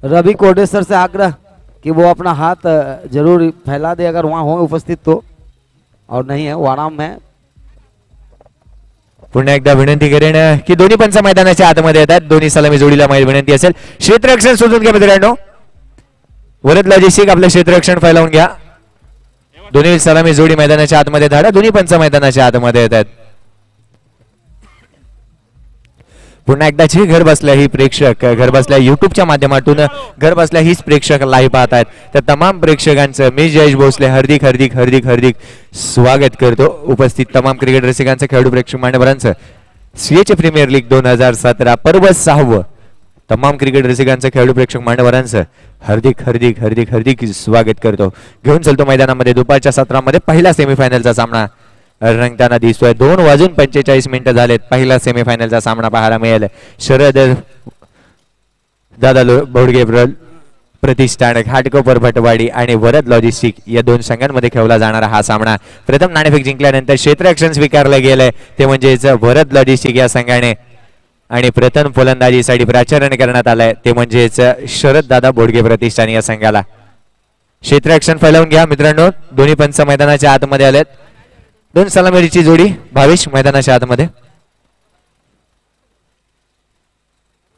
रवि कोटेश्वर से आग्रह कि वो अपना हाथ जरूर फैला दे अगर वहां हो उपस्थित तो, और नहीं है वो आराम में। पुन्हा एकदा विनंती करेन की दोन्ही पंच मैदानाच्या आतमध्ये येतात. दोन्ही सलामी जोडीला विनंती असेल क्षेत्ररक्षण शोधून घ्या मित्रांनो. वरद लॉजिस्टिक आपलं क्षेत्ररक्षण फैलावून घ्या. दोन्ही सलामी जोडी मैदानाच्या आतमध्ये धाडा. दोन्ही पंच मैदानाच्या आतमध्ये येतात. पुन्हा एकदा जे घर बसल्या ही प्रेक्षक घर बसल्या युट्यूबच्या माध्यमातून घर बसल्या हीच प्रेक्षक लाईव्ह पाहत आहेत त्या तमाम प्रेक्षकांचं मी जयेश भोसले हार्दिक हार्दिक हार्दिक हार्दिक स्वागत करतो. उपस्थित तमाम क्रिकेट रसिकांचं खेळाडू प्रेक्षक मान्यवरांचं सीएच प्रीमियर लीग 2017 पर्व 6 तमाम क्रिकेट रसिकांचं खेळाडू प्रेक्षक मान्यवरांचं हार्दिक हार्दिक हार्दिक हार्दिक स्वागत करतो. घेऊन चलतो मैदानामध्ये दुपारच्या सत्रामध्ये पहिला सेमीफायनलचा सामना रंगताना दिसतोय. 2:45 झालेत. पहिला सेमीफायनलचा सामना पाहायला मिळेल. शरद दादा बोडगे प्रतिष्ठान घाटकोपर भटवाडी आणि वरद लॉजिस्टिक या दोन संघांमध्ये खेळला जाणारा हा सामना. प्रथम नाणेफेक जिंकल्यानंतर क्षेत्ररक्षण स्वीकारलं गेलंय ते म्हणजेच वरद लॉजिस्टिक या संघाने आणि प्रथम फलंदाजीसाठी प्राचारण करण्यात आलंय ते म्हणजेच शरद दादा बोडगे प्रतिष्ठान या संघाला. क्षेत्ररक्षण फैलावून घ्या मित्रांनो. दोन्ही पंच मैदानाच्या आतमध्ये आलेत. दोन सलामीची जोडी भावेश मैदानाच्या आतमध्ये.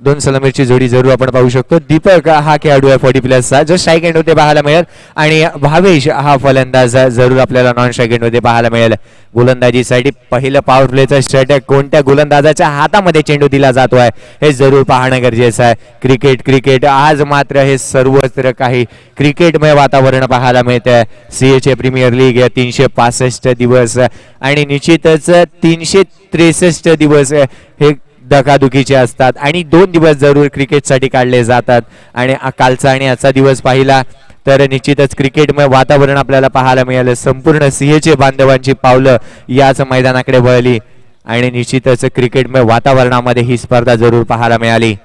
दोन सलामीची जोडी जरूर आपण पाहू शकतो. दीपक हा खेळाडू आहे 40+ जो स्ट्राईक एंड होते पाहायला मिळेल आणि भावेश हा फलंदाज जरूर आपल्याला नॉन स्ट्राईक एंड होते पाहायला मिळेल. गोलंदाजीसाठी पहिलं पॉवर प्लेचं षटक कोणत्या गोलंदाजाच्या हातामध्ये चेंडू दिला जातोय हे जरूर पाहणं गरजेचं आहे. क्रिकेट क्रिकेट आज मात्र हे सर्वत्र काही क्रिकेटमय वातावरण पाहायला मिळतंय. सीएच प्रीमियर लीग 365 दिवस आणि निश्चितच 363 दिवस हे धकाधुकीचे असतात आणि 2 दिवस जरूर क्रिकेटसाठी काढले जातात. आणि कालचा आणि आजचा दिवस पाहिला तर निश्चितच क्रिकेटमय वातावरण आपल्याला पाहायला मिळालं. संपूर्ण सीएचे बांधवांची पावलं याच मैदानाकडे वळली आणि निश्चितच क्रिकेटमय वातावरणामध्ये ही स्पर्धा जरूर पाहायला मिळाली.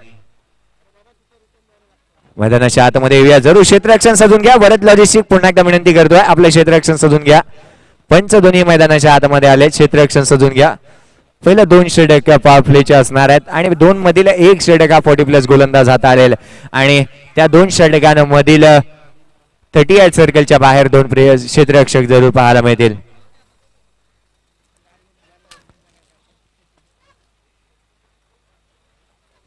मैदानाच्या आतमध्ये येऊया. जरूर क्षेत्ररक्षण सजून घ्या. वरद लॉजिस्टिक पुन्हा एकदा विनंती करतोय आपलं क्षेत्ररक्षण सजून घ्या. पंच दोन्ही मैदानाच्या आतमध्ये आले. क्षेत्ररक्षण सजून घ्या. पहिलं 2 षटक पॉवर प्लेचे असणार आहेत आणि 2 मधील 1 षटक 40+ गोलंदाज हाता आलेल आणि त्या 2 षटकांमधील 38 सर्कलच्या बाहेर 2 क्षेत्ररक्षक जरूर पाहायला मिळतील.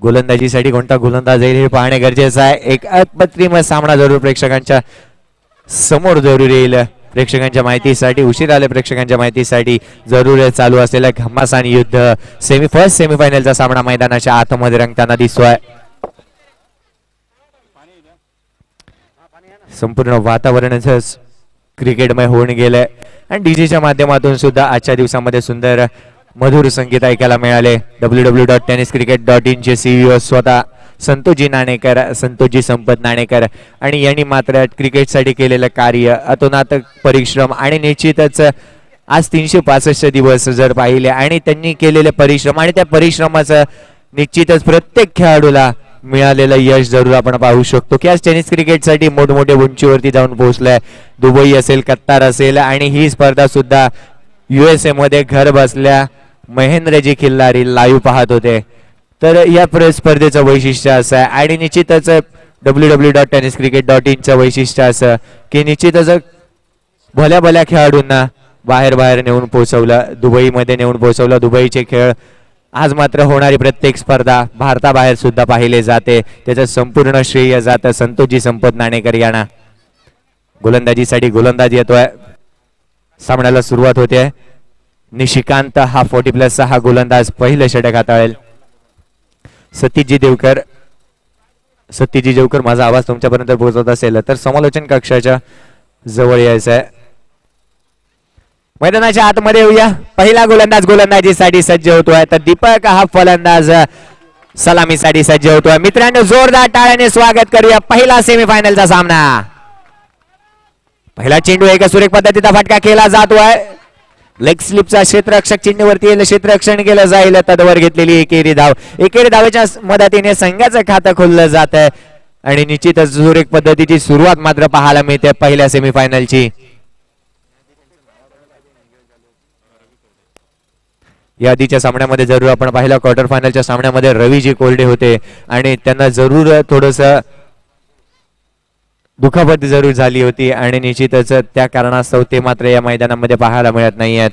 गोलंदाजीसाठी कोणता गोलंदाज येईल हे पाहणे गरजेचं आहे. एक अप्रतिम सामना जरूर प्रेक्षकांच्या समोर जरूर येईल. प्रेक्षकांच्या माहितीसाठी उशीर आले. प्रेक्षकांच्या माहितीसाठी जरूर चालू असलेलं घमासान युद्ध फर्स्ट सेमीफायनलचा सामना मैदानाच्या आतमध्ये रंगताना दिसतोय. संपूर्ण वातावरणच क्रिकेटमय होऊन गेलंय आणि डीजेच्या माध्यमातून सुद्धा आजच्या दिवसामध्ये सुंदर मधुर संगीत ऐकायला मिळाले. www.tenniscricket.in चे CEO स्वतः संतोषजी नाणेकर संतोषजी संपत नाणेकर आणि यांनी मात्र क्रिकेटसाठी केलेलं कार्य अतोनात परिश्रम आणि निश्चितच आज 365 दिवस जर पाहिले आणि त्यांनी केलेले परिश्रम आणि त्या परिश्रमाचं निश्चितच प्रत्येक खेळाडूला मिळालेलं यश जरूर आपण पाहू शकतो की आज टेनिस क्रिकेटसाठी मोठमोठे उंचीवरती जाऊन पोहोचलाय. दुबई असेल कत्तार असेल आणि ही स्पर्धा सुद्धा USA मध्ये घर बसल्या महेंद्रजी खिल्लारी लाईव्ह पाहत होते. तर या स्पर्धेचं वैशिष्ट्य असं आहे आणि निश्चितच www.tenniscricket.in चं वैशिष्ट्य असं की निश्चितच भल्या भल्या खेळाडूंना बाहेर नेऊन पोहोचवलं. दुबईमध्ये नेऊन पोहोचवलं. दुबईचे खेळ आज मात्र होणारी प्रत्येक स्पर्धा भारताबाहेर सुद्धा पाहिले जाते. त्याचं संपूर्ण श्रेय जातं संतोषजी संपत नाणेकर यांना. गोलंदाजीसाठी गोलंदाज येतोय. सामन्याला सुरुवात होते. निशिकांत हा 40+ हा गोलंदाज पहिलं षटक हाताळेल. सतीजी देवकर माझा आवाज तुमच्यापर्यंत पोहोचत असेल तर समालोचन कक्षाच्या जवळ यायचं आहे. मैदानाच्या आतमध्ये येऊया. पहिला गोलंदाज गोलंदाजीसाठी सज्ज होतोय तर दीपक हा फलंदाज सलामीसाठी सज्ज होतोय. मित्रांनो जोरदार टाळ्याने स्वागत करूया. पहिला सेमीफायनलचा सामना. पहिला चेंडू एका सुरेख पद्धतीचा फटका केला जातोय. लेग स्लिपचा क्षेत्ररक्षक चिन्हवरती येईल. क्षेत्ररक्षण केलं जाईल. तदवर घेतलेली एकेरी धाव. एकेरी धावेच्या मदतीने संघाचं खातं खोललं जात आहे आणि निश्चितच सुरेख पद्धतीची सुरुवात मात्र पाहायला मिळते पहिल्या सेमीफायनलची. या आधीच्या सामन्यामध्ये जरूर आपण पाहिलं क्वार्टर फायनलच्या सामन्यामध्ये रवीजी कोरडे होते आणि त्यांना जरूर थोडंसं दुखापत जरूर झाली होती आणि निश्चितच त्या कारणास्तव ते मात्र या मैदानामध्ये पाहायला मिळत नाही आहेत.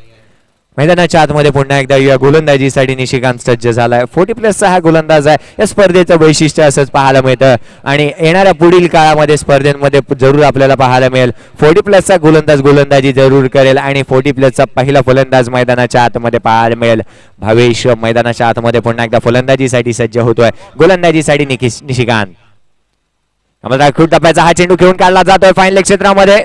मैदानाच्या आतमध्ये पुन्हा एकदा या गोलंदाजीसाठी निशिकांत सज्ज झालाय. 40+ हा गोलंदाज आहे. या स्पर्धेचं वैशिष्ट्य असंच पाहायला मिळतं आणि येणाऱ्या पुढील काळामध्ये स्पर्धेमध्ये जरूर आपल्याला पाहायला मिळेल. 40+ गोलंदाज गोलंदाजी जरूर करेल आणि 40+ पहिला फलंदाज मैदानाच्या आतमध्ये पाहायला मिळेल. भावेश मैदानाच्या आतमध्ये पुन्हा एकदा फलंदाजीसाठी सज्ज होतोय. गोलंदाजीसाठी निशिकांत. खूप टप्प्याचा हा चेंडू घेऊन काढला जातोय फाईनल क्षेत्रामध्ये.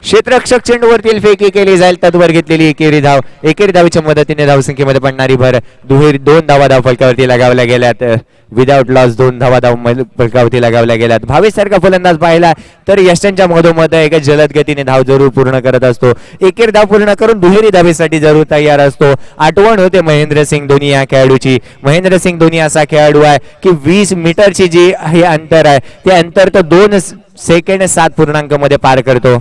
क्षेत्ररक्षक चेंडूवरती फेकी केली जाईल. तत्वर घेतलेली एकेरी धाव. एकेरी धावीच्या मदतीने धावसंख्येमध्ये पडणारी भर. दुहेरी 2 धावा धाव फलकावरती लगावल्या गेल्यात. विदाउट लॉस 2 धावा धाव फलकावरती लगावल्या गेल्यात. भावेश सारखा फलंदाज पाहिला तर यशांच्या मधोमध एक जलद गतीने धाव जरूर पूर्ण करत असतो. एकेरी धाव पूर्ण करून दुहेरी धावेसाठी जरूर तयार असतो. आठवण होते महेंद्रसिंग धोनी या खेळाडूची. महेंद्रसिंग धोनी असा खेळाडू आहे की 20 मीटरची जी हे अंतर आहे ते अंतर तो 2 सेकंड 7 पूर्णांक मध्ये पार करतो.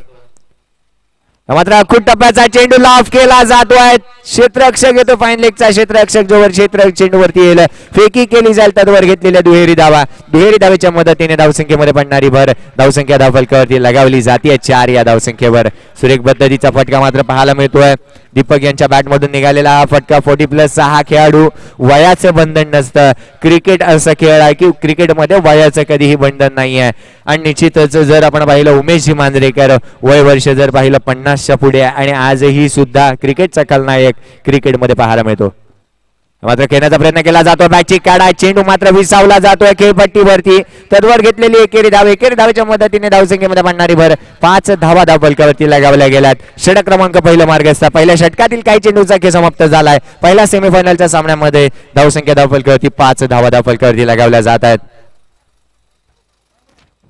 मात्र अखूट टप्प्याचा चेंडू लाफ केला जातोय. क्षेत्ररक्षक येतो फाईन लेगचा. क्षेत्ररक्षक जोवर क्षेत्र चेंडूवरती येईल फेकी केली जाईल. तत्वर घेतलेल्या दुहेरी धावा. दुहेरी धावेच्या मदतीने धावसंख्येमध्ये पडणारी भर. धावसंख्या धाव फलकावरती लगावली जाते 4 या धावसंख्येवर. सुरेख पद्धतीचा फटका मात्र पाहायला मिळतोय. दीपक यांच्या बॅट मधून निघालेला हा फटका. 40+ हा खेळाडू. वयाचं बंधन नसतं. क्रिकेट असं खेळ आहे की क्रिकेटमध्ये वयाचं कधीही बंधन नाही आहे. आणि निश्चितच जर आपण पाहिलं उमेशजी मांजरेकर वय वर्ष जर पाहिलं 50च्या पुढे आणि आजही सुद्धा क्रिकेटचा खलनायक क्रिकेटमध्ये पाहायला मिळतो. मात्र खेळण्याचा प्रयत्न केला जातो. बॅटची काढा. चेंडू मात्र विसावला जातोय खेळपट्टीवरती. तत्वर घेतलेली एकेरी धाव. एकेरी धावेच्या मदतीने धावसंख्येमध्ये पडणारी भर. 5 धावा धाव फलकावरती लगावल्या गेल्यात. षटक क्रमांक पहिलं मार्गस्थ. पहिल्या षटकातील काही चेंडूचा खेळ समाप्त झालाय. पहिल्या सेमीफायनलच्या सामन्यामध्ये धावसंख्या धाव फलकावरती 5 धावा धाव फलकावरती लगावल्या जात आहेत.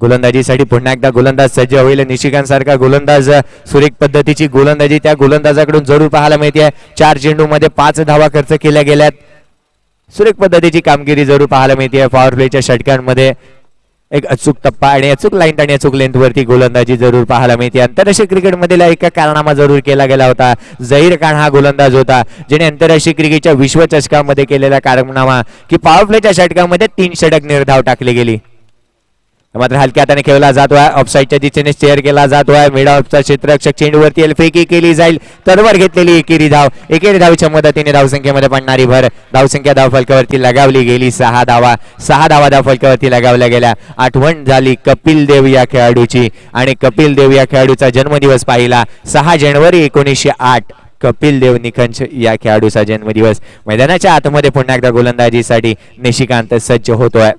गोलंदाजीसाठी पुन्हा एकदा गोलंदाज सज्ज होईल. निशिकांत सारखा गोलंदाज. सुरेख पद्धतीची गोलंदाजी त्या गोलंदाजाकडून जरूर पाहायला मिळते. 4 चेंडू मध्ये 5 धावा खर्च केल्या गेल्यात. सुरेख पद्धतीची कामगिरी जरूर पाहायला मिळते. पॉवर प्लेच्या षटकांमध्ये एक अचूक टप्पा आणि अचूक लाईन आणि अचूक लेंथ वरती गोलंदाजी जरूर पाहायला मिळते. आंतरराष्ट्रीय क्रिकेटमधील एका कारनामा जरूर केला गेला होता. झहीर खान हा गोलंदाज होता ज्याने आंतरराष्ट्रीय क्रिकेटच्या विश्वचषकामध्ये केलेला कारनामा की पॉवर प्लेच्या षटकामध्ये 3 षटक निर्धाव टाकली गेली. मात्र हलक्या हाताने खेळला जातोय. ऑफसाईडच्या दिशेने स्टेअर केला जातोय. मिड ऑफचा क्षेत्ररक्षक चेंडूवरती फेकी केली जाईल. तलवार घेतलेली एकेरी धाव. एकेरी धावेच्या मदतीने धावसंख्येमध्ये पडणारी भर. धावसंख्या धाव फलकावरती लगावली गेली 6 धावा. 6 धावा धाव फलकावरती लगावल्या गेल्या. आठवण झाली कपिल देव या खेळाडूची आणि कपिल देव या खेळाडूचा जन्मदिवस पाहिला 6 जानेवारी 1908. कपिल देव निखंज या खेळाडूचा जन्मदिवस. मैदानाच्या आतमध्ये पुन्हा एकदा गोलंदाजीसाठी निशिकांत सज्ज होतोय.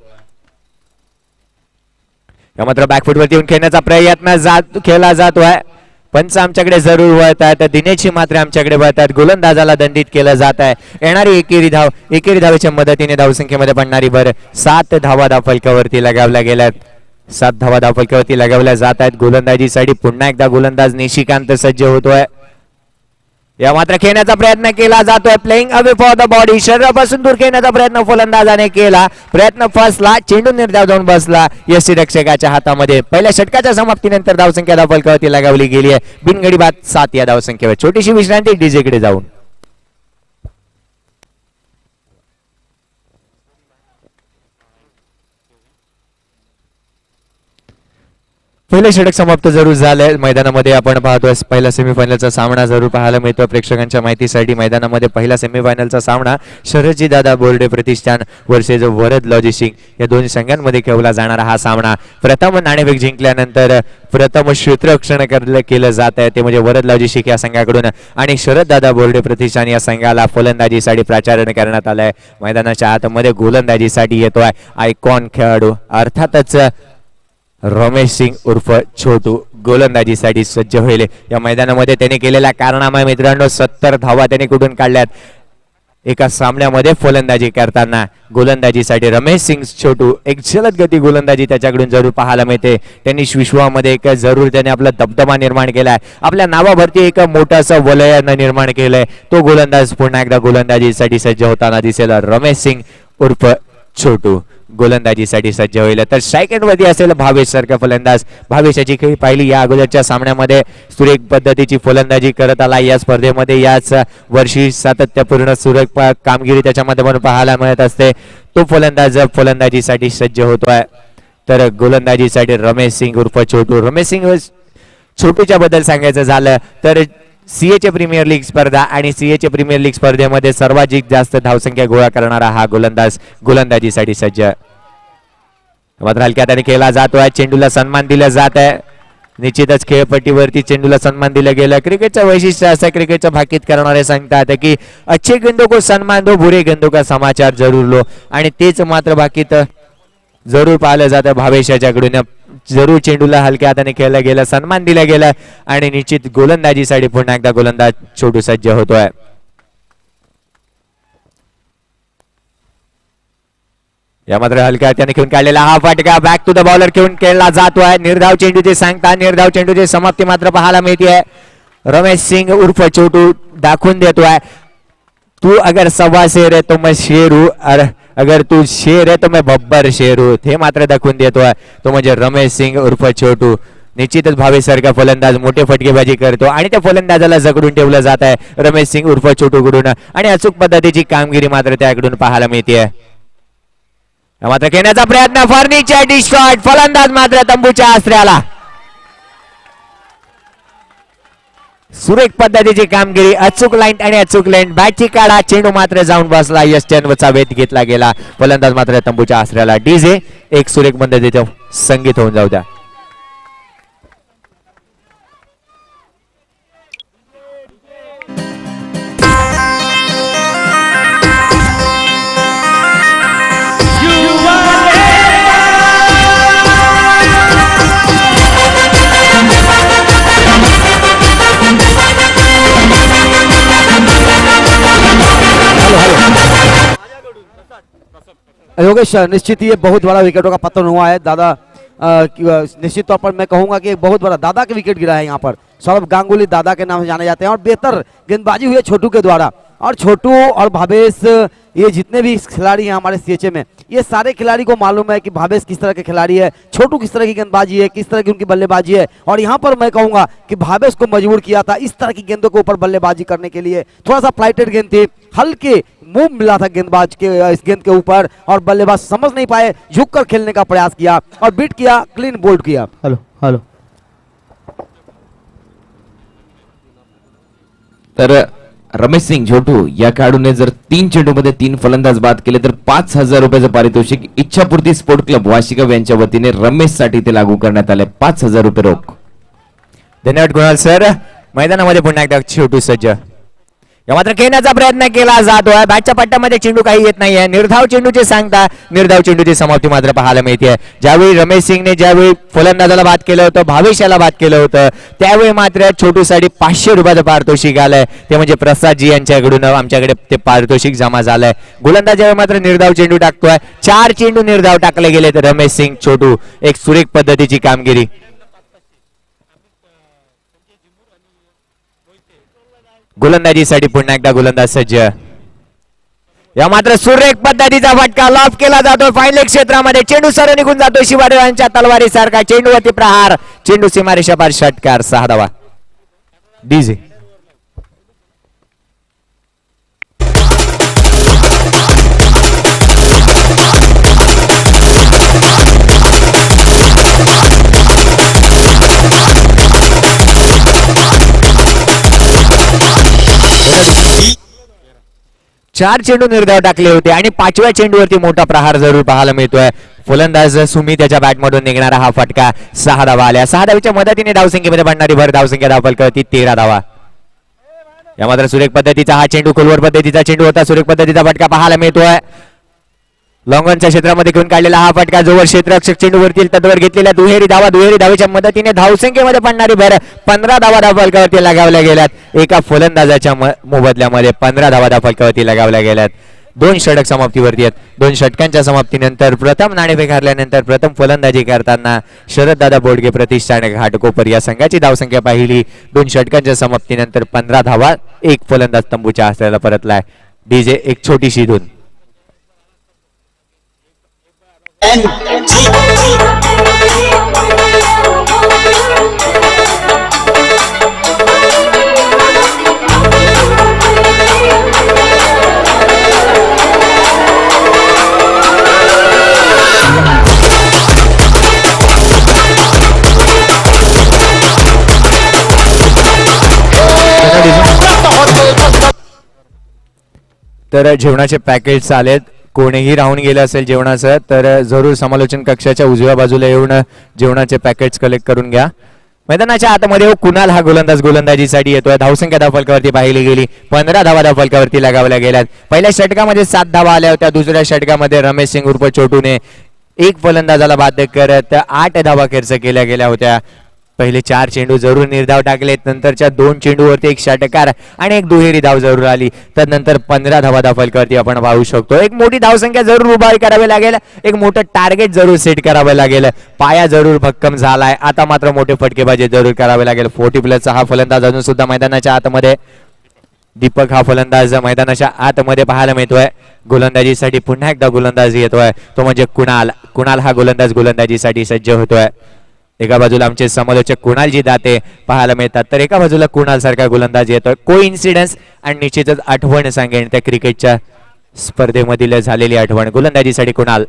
मात्र बॅकफुटवरती येऊन खेळण्याचा प्रयत्न केला जातोय. पंच आमच्याकडे जरूर वळत आहेत. दिनेशची मात्र आमच्याकडे वळत आहेत. गोलंदाजाला दंडित केलं जात आहे. येणारी एकेरी धाव. एकेरी धावेच्या मदतीने धावसंख्येमध्ये पडणारी भर. 7 धावा धाव फलकावरती लगावल्या गेल्यात. 7 धावा धाव फलकावरती लगावल्या जात आहेत. गोलंदाजीसाठी पुन्हा एकदा गोलंदाज निशिकांत सज्ज होतोय. या मात्र खेळण्याचा प्रयत्न केला जातोय. Playing away for the body. शरीरापासून दूर खेळण्याचा प्रयत्न फलंदाजाने केला. प्रयत्न फसला. चेंडू निर्धाव जाऊन बसला यष्टीरक्षकाच्या हातामध्ये. पहिल्या षटकाच्या समाप्तीनंतर धावसंख्या धाव फलकावरती लगावली गेली आहे. बिनगडी बाद 7 या धावसंख्येवर. छोटीशी विश्रांती डीजेकडे जाऊन. पहिले षटक समाप्त जरूर झाले. मैदानामध्ये आपण पाहतोय पहिला सेमीफायनलचा सामना जरूर पाहायला मिळतो. प्रेक्षकांच्या माहितीसाठी मैदानामध्ये पहिला सेमीफायनलचा सामना शरदजी दादा बोर्डे प्रतिष्ठान वर्सेस वरद लॉजिस्टिक या दोन्ही संघांमध्ये खेळला जाणारा हा सामना. प्रथम नाणेफेक जिंकल्यानंतर प्रथम क्षेत्ररक्षण केलं जात आहे ते म्हणजे वरद लॉजिस्टिक या संघाकडून आणि शरद दादा बोर्डे प्रतिष्ठान या संघाला फलंदाजीसाठी प्राचारण करण्यात आलंय. मैदानाच्या आतमध्ये गोलंदाजीसाठी येतोय आयकॉन खेळाडू अर्थातच रमेश सिंग उर्फ छोटू गोलंदाजीसाठी सज्ज होईल. या मैदानामध्ये त्याने केलेला कारनामा मित्रांनो 70 धावा त्याने कुठून काढल्यात एका सामन्यामध्ये फलंदाजी करताना. गोलंदाजीसाठी रमेश सिंग छोटू एक जलद गती गोलंदाजी त्याच्याकडून जरूर पाहायला मिळते. त्यांनी विश्वामध्ये एक जरूर त्याने आपला दबदबा निर्माण केलाय. आपल्या नावाभरती एक मोठासा वलय निर्माण केलंय. तो गोलंदाज पुन्हा एकदा गोलंदाजीसाठी सज्ज होताना दिसेल. रमेश सिंग उर्फ छोटू गोलंदाजीसाठी सज्ज होईल. तर स्ट्राईक वरती असेल भावेश सारखा फलंदाज. भावेशाची खेळी पाहिली या अगोदरच्या सामन्यामध्ये सुरेख पद्धतीची फलंदाजी करत आला. या स्पर्धेमध्ये याच वर्षी सातत्यपूर्ण सुरेख कामगिरी त्याच्यामध्ये पण पाहायला मिळत असते. तो फलंदाज फलंदाजीसाठी सज्ज होतोय. तर गोलंदाजीसाठी रमेश सिंग उर्फ छोटू. रमेश सिंग छोटूच्या बद्दल सांगायचं झालं तर सीएचे प्रीमियर लीग स्पर्धा आणि सीएचे प्रीमियर लीग स्पर्धेमध्ये सर्वाधिक जास्त धावसंख्या गोळा करणारा हा गोलंदाज गोलंदाजीसाठी सज्ज. मात्र हलक्या हाताने केला जातोय. चेंडूला सन्मान दिला जात आहे. निश्चितच खेळपट्टीवरती चेंडूला सन्मान दिलं गेलं. क्रिकेटचं वैशिष्ट्य असं क्रिकेटचं भाकीत करणारे सांगतात की अच्छे गेंदों को सन्मान दो, बुरे गेंदों का समाचार जरूर लो. आणि तेच मात्र भाकीत जरूर पाहिलं जातं. भावेश याच्याकडून जरूर चेंडूला हलक्या हाताने खेळलं गेलं, सन्मान दिला गेला आणि निश्चित गोलंदाजीसाठी पुन्हा एकदा गोलंदाज छोटू सज्ज होतोय. या मात्र हलक्या हाताने खेळून काढलेला हा फटका बॅक टू द बॉलर खेळून खेळला जातोय. निर्धाव चेंडूचे सांगता निर्धाव चेंडूची समाप्ती मात्र पाहायला मिळते. रमेश सिंग उर्फ छोटू दाखवून देतोय तू अगर सवा शेर है तो मैं शेर हूं, अगर तू शेर है तो मैं बब्बर शेर हूं. हे मात्र दाखवून देतोय तो म्हणजे रमेश सिंग उर्फ छोटू. निश्चितच भावेश सारखा फलंदाज मोठे फटकेबाजी करतो आणि त्या फलंदाजाला जगडून ठेवलं जात आहे रमेश सिंग उर्फ छोटू कडून आणि अचूक पद्धतीची कामगिरी मात्र त्याकडून पाहायला मिळते. मात्र खेळण्याचा प्रयत्न फर्निचर डिश शॉट, फलंदाज मात्र तंबूच्या आश्रयाला. सुरेख पद्धतीची कामगिरी, अचूक लाईन आणि अचूक लाईन, बॅटची काढा, चेंडू मात्र जाऊन बसला. यशचंद्रचा वेध घेतला गेला. फलंदाज मात्र तंबूच्या आश्रयाला. डीजे एक सुरेख पद्धतीचं संगीत होऊन जाऊ द्या. योगेश, निश्चित ये बहुत बड़ा विकेटों का पतन हुआ है दादा। निश्चित तौर पर मैं कहूंगा कि एक बहुत बड़ा दादा के विकेट गिरा है यहाँ पर। सौरभ गांगुली दादा के नाम से जाने जाते हैं और बेहतर गेंदबाजी हुई है छोटू के द्वारा। और छोटू और भावेश, ये जितने भी खिलाड़ी हैं हमारे सीएचए में, ये सारे खिलाड़ी को मालूम है कि भावेश किस तरह के खिलाड़ी है, छोटू किस तरह की गेंदबाजी है, किस तरह की उनकी बल्लेबाजी है। और यहाँ पर मैं कहूंगा कि भावेश को मजबूर किया था इस तरह की गेंदों के ऊपर बल्लेबाजी करने के लिए। थोड़ा सा फ्लाइटेड गेंद थी, हल्के मुंह मिला था गेंदबाज के इस गेंद के ऊपर और बल्लेबाज समझ नहीं पाए, झुककर खेलने का प्रयास किया और बीट किया, क्लीन बोल्ड किया। हेलो हेलो तर रमेश सिंग छोटू या खेळाडूने जर 3 चेंडूमध्ये 3 फलंदाज बाद केले तर 5,000 रुपयाचं पारितोषिक इच्छापूर्ती स्पोर्ट क्लब वाशिगाव यांच्या वतीने रमेश साठी ते लागू करण्यात आले. 5,000 रुपये रोख. धन्यवाद कुणाल सर. मैदानामध्ये पुन्हा एकदा छोटू सज्ज. या मात्र खेळण्याचा प्रयत्न केला जातोय. बॅटच्या पट्ट्यामध्ये चेंडू काही येत नाहीये. निर्धाव चेंडूचे सांगता निर्धाव चेंडूची समाप्ती मात्र पाहायला मिळते. ज्यावेळी रमेश सिंगने ज्यावेळी फलंदाजाला बाद केलं होतं, भावेशाला बाद केलं होतं, त्यावेळी मात्र छोटूसाठी 500 रुपयाचं पारितोषिक आलंय. ते म्हणजे प्रसादजी यांच्याकडून आमच्याकडे ते पारितोषिक जमा झालंय. गोलंदाजावर मात्र निर्धाव चेंडू टाकतोय. 4 चेंडू निर्धाव टाकले गेले तर रमेश सिंग छोटू. एक सुरेख पद्धतीची कामगिरी. गोलंदाजीसाठी पुन्हा एकदा गोलंदाज सज्ज. या मात्र सुरेख पद्धतीचा फटका लॉफ केला जातो फायनल क्षेत्रामध्ये. चेंडू सर निघून जातो शिवाजीरावांच्या तलवारी सारखा. चेंडूवरती प्रहार, चेंडू सीमारेषा पार, षटकार, 6 धावा. डीजे 4 चेंडू निर्धाव टाकले होते आणि 5व्या चेंडूवरती मोठा प्रहार जरूर पाहायला मिळतोय. फलंदाज सुमी त्याच्या बॅटमधून निघणारा हा फटका. 6 धावा आल्या. 6 धावीच्या मदतीने धावसंख्येमध्ये बनणारी भर धावसंख्या धावफलकावरती 13 धावा. या मात्र सुरेख पद्धतीचा हा चेंडू, खोलवर पद्धतीचा चेंडू होता. सुरेख पद्धतीचा फटका पाहायला मिळतोय. लॉंगॉनच्या क्षेत्रामध्ये घेऊन काढलेला हा फटका, जोवर क्षेत्ररक्षक चेंडूवरती तत्वर घेतलेल्या दुहेरी धावेच्या मदतीने धावसंख्येमध्ये पडणारी भर 15 धावा धावफलकावरती लगावल्या गेल्यात. एका फलंदाजाच्या मोबदल्यामध्ये 15 धावा धावफलकावरती लगावल्या गेल्यात. 2 षटक समाप्तीवरती आहेत. 2 षटकांच्या समाप्तीनंतर प्रथम नाणेफेक हारल्यानंतर प्रथम फलंदाजी करताना शरददादा बोडगे प्रतिष्ठान घाटकोपर या संघाची धावसंख्या पाहिली. 2 षटकांच्या समाप्तीनंतर 15 धावा. एक फलंदाज तंबूच्या आश्रयाला परतलाय. डीजे एक छोटीशी धून. तर जेवणाचे पॅकेट्स आलेत. कोणीही राहून गेलं असेल जेवणाचं तर जरूर समालोचन कक्षाच्या उजव्या बाजूला येऊन जेवणाचे पॅकेट्स कलेक्ट करून घ्या. मैदानाच्या आतमध्ये कुणाल हा गोलंदाज गोलंदाजीसाठी येतोय. धावसंख्या धावफलकावरती पाहिली गेली 15 धावा धावफलकावरती लगावल्या गेल्यात. पहिल्या षटकामध्ये 7 धावा आल्या होत्या. दुसऱ्या षटकामध्ये रमेश सिंग उर्फ छोटूने एक फलंदाजाला बाद करत 8 धावा खर्च केल्या गेल्या होत्या. पहिले 4 चेंडू जरूर निर्धाव टाकलेत. नंतरच्या 2 चेंडूवरती एक षटकार आणि एक दुहेरी धाव जरूर आली. त्यानंतर 15 धावा धावफलकावरती आपण पाहू शकतो. एक मोठी धावसंख्या जरूर उभा करावी लागेल. एक मोठं टार्गेट जरूर सेट करावं लागेल. पाया जरूर भक्कम झालाय. आता मात्र मोठे फटकेबाजी जरूर करावे लागेल. 40+ हा फलंदाज अजून सुद्धा मैदानाच्या आतमध्ये. दीपक हा फलंदाज मैदानाच्या आतमध्ये पाहायला मिळतोय. गोलंदाजीसाठी पुन्हा एकदा गोलंदाज येतोय तो म्हणजे कुणाल. कुणाल हा गोलंदाज गोलंदाजीसाठी सज्ज होतोय. एका बाजूला आमचे समालोचक कुणालजी दाते पाहायला मिळतात तर एका बाजूला कुणाल सारखा गोलंदाज येतोय. को इन्सिडन्स आणि निश्चितच आठवण सांगेन त्या क्रिकेटच्या स्पर्धेमधील झालेली आठवण. गोलंदाजीसाठी कुणाल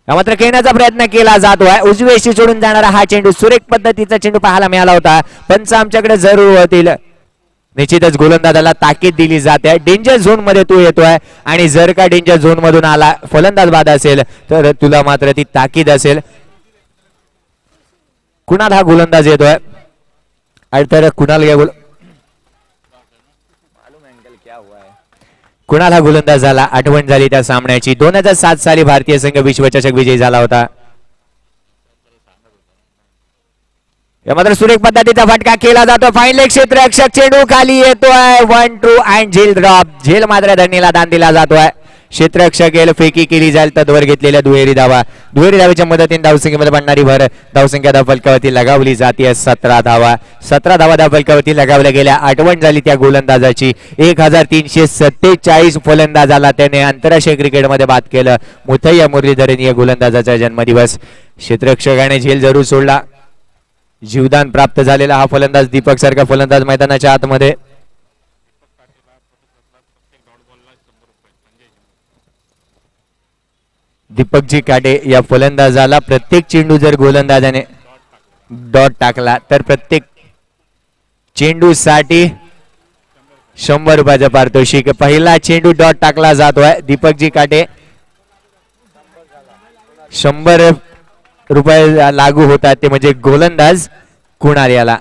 मात्र खेळण्याचा प्रयत्न केला जातोय. उजवीशी सोडून जाणारा हा चेंडू सुरेख पद्धतीचा चेंडू पाहायला मिळाला होता. पंच आमच्याकडे जरूर होतील. निश्चितच गोलंदाजाला ताकीद दिली जाते. डेंजर झोन मध्ये तू येतोय आणि जर का डेंजर झोन मधून आला फलंदाज बाद असेल तर तुला मात्र ती ताकीद असेल. कुणाल हा गोलंदाज येतोय तर कुणाल हा गोलंदाज झाला. आठवण झाली त्या सामन्याची. 2007 साली भारतीय संघ विश्वचषक विजयी झाला होता. मात्र सुरेख पद्धतीचा फटका केला जातो. फाईन क्षेत्र रक्षक चेंडू खाली येतोय. 1-2 अँड झेल ड्रॉप. झेल मात्र धरणीला दान दिला जातोय. क्षेत्ररक्षक गेल फेकी केली जाईल तद्वर घेतलेल्या दुहेरी धावा. दुहेरी धावेच्या मदतीने धावसंख्येमध्ये पडणारी भर धावसंख्या धावफलकावरती लगावली जाते. 17 धावा. 17 धावा धावफलकावरती लगावल्या गेल्या. आठवण झाली त्या गोलंदाजाची. 1347 फलंदाजाला त्याने आंतरराष्ट्रीय क्रिकेटमध्ये बाद केलं. मुथय्या मुरलीधरन या गोलंदाजाचा जन्मदिवस. क्षेत्ररक्षकाने झेल जरूर सोडला. जीवदान प्राप्त झालेला हा फलंदाज दीपक सारखा फलंदाज मैदानाच्या आतमध्ये. दीपकजी काटे या फलंदाजाला प्रत्येक चेंडू जर गोलंदाजाने डॉट टाकला तर प्रत्येक चेंडूसाठी 100 रुपयाचा पारितोषिक. पहिला चेंडू डॉट टाकला जातोय. दीपकजी काटे 100 रुपये लागू होतात ते म्हणजे गोलंदाज कुणाल याला.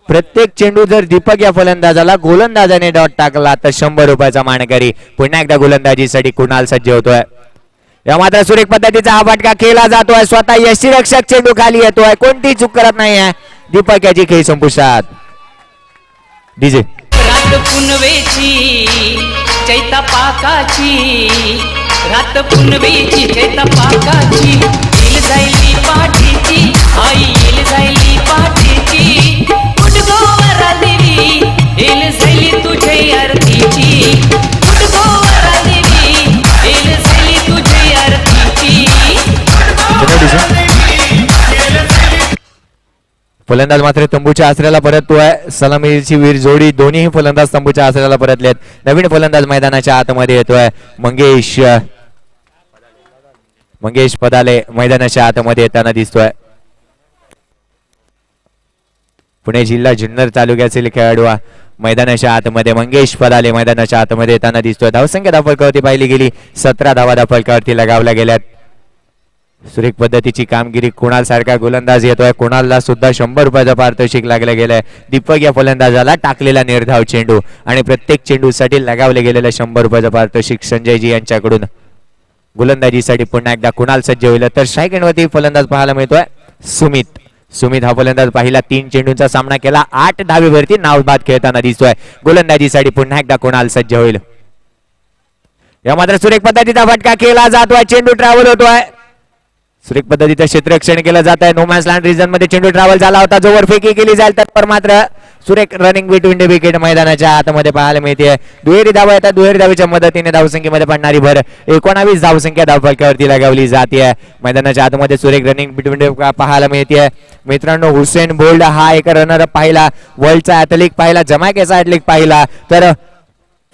प्रत्येक चेंडू जर दीपक या फलंदाजाला गोलंदाजाने डॉट टाकला तर 100 रुपयाचा मानकरी. पुन्हा एकदा गोलंदाजीसाठी कुणाल सज्ज होतोय. या मात्र सुरेख पद्धतीचा हा फटका केला जातोय. स्वतः यष्टीरक्षक चेंडू खाली येतोय. कोणती चूक करत नाहीये. दीपक याची खेळी संपुष्टात. डीजे रात पुनवेची चैता पाकाची. रात पुनवेची चैता पाकाची. येल जायली पाठीची आई येल जायली पाठीची. गुडगोवरा देवी येल जायली तुझे आरतीची. गुडगोवरा देवी येल जायली तुझे आरतीची. फलंदाज मात्र तंबूच्या आसऱ्याला परततोय. सलामीची वीर जोडी दोन्ही फलंदाज तंबूच्या आसऱ्याला परतलेत. नवीन फलंदाज मैदानाच्या आतमध्ये येतोय. मंगेश पदाले मैदानाच्या आतमध्ये येताना दिसतोय. पुणे जिल्हा जुन्नर तालुक्यातील खेळाडू मैदानाच्या आतमध्ये मंगेश पदाले मैदानाच्या आतमध्ये येताना दिसतोय. धावसंख्या धावफलकावरती पाहिली गेली 17 धावा धावफलकावरती लगावल्या गेल्यात. सुरेख पद्धतीची कामगिरी. कुणाल सारखा गोलंदाज येतोय. कुणालला सुद्धा 100 रुपयाचा पारितोषिक लागलं गेलंय. दीपक या फलंदाजाला टाकलेला निर्धाव चेंडू आणि प्रत्येक चेंडूसाठी लगावले गेलेलं 100 रुपयाचं पारितोषिक संजयजी यांच्याकडून. गोलंदाजीसाठी पुन्हा एकदा कुणाल सज्ज होईल तर स्ट्राईक एंडवरती फलंदाज पाहायला मिळतोय सुमित. सुमित हा फलंदाज पहिला 3 चेंडूंचा सामना केला. 8 धावेवरती नाव बाद खेळताना दिसतोय. गोलंदाजीसाठी पुन्हा एकदा कुणाल सज्ज होईल. या मात्र सुरेख पद्धतीचा फटका केला जातोय. चेंडू ट्रॅव्हल होतोय. सुरेख पद्धतीचं क्षेत्ररक्षण केलं जात आहे. नो मॅन्स लँड रिजन मध्ये चेंडू ट्रॅव्हल झाला होता. जोवर फेकी केली जाईल तर मात्र सुरेख रनिंग बिटवीन द विकेट मैदानाच्या आतमध्ये पाहायला मिळते. दुहेरी धावा येतात. दुहेरी धावेच्या मदतीने धावसंख्येमध्ये पडणारी भर 19 धावसंख्या धावफलकावरती लगावली जाते. मैदानाच्या आतमध्ये सुरेख रनिंग बिटवीन पाहायला मिळते. मित्रांनो हुसेन बोल्ट हा एक रनर पाहिला. वर्ल्डचा ऍथलिक पाहिला. जमैकेचा ऍथलिक पाहिला तर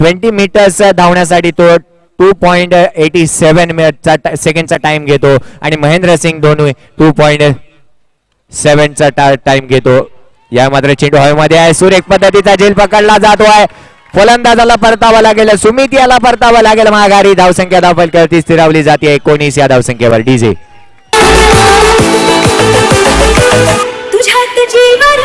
20 मीटर्स धावण्यासाठी तो 2.87 सेकंडचा टाइम घेतो आणि महेंद्र सिंग धोनी 2.7 चा टाइम घेतो. या मात्र चेंडू हवेमध्ये आहे. सुरेख पद्धतीचा झेल पकडला जातोय. फलंदाजाला परतावा लागेल. सुमित याला परतावा लागेल. माघारी धावसंख्या धावफलकावरती स्थिरावली जाते 19 या धावसंख्येवर. डीजे तुझ्यात जीवन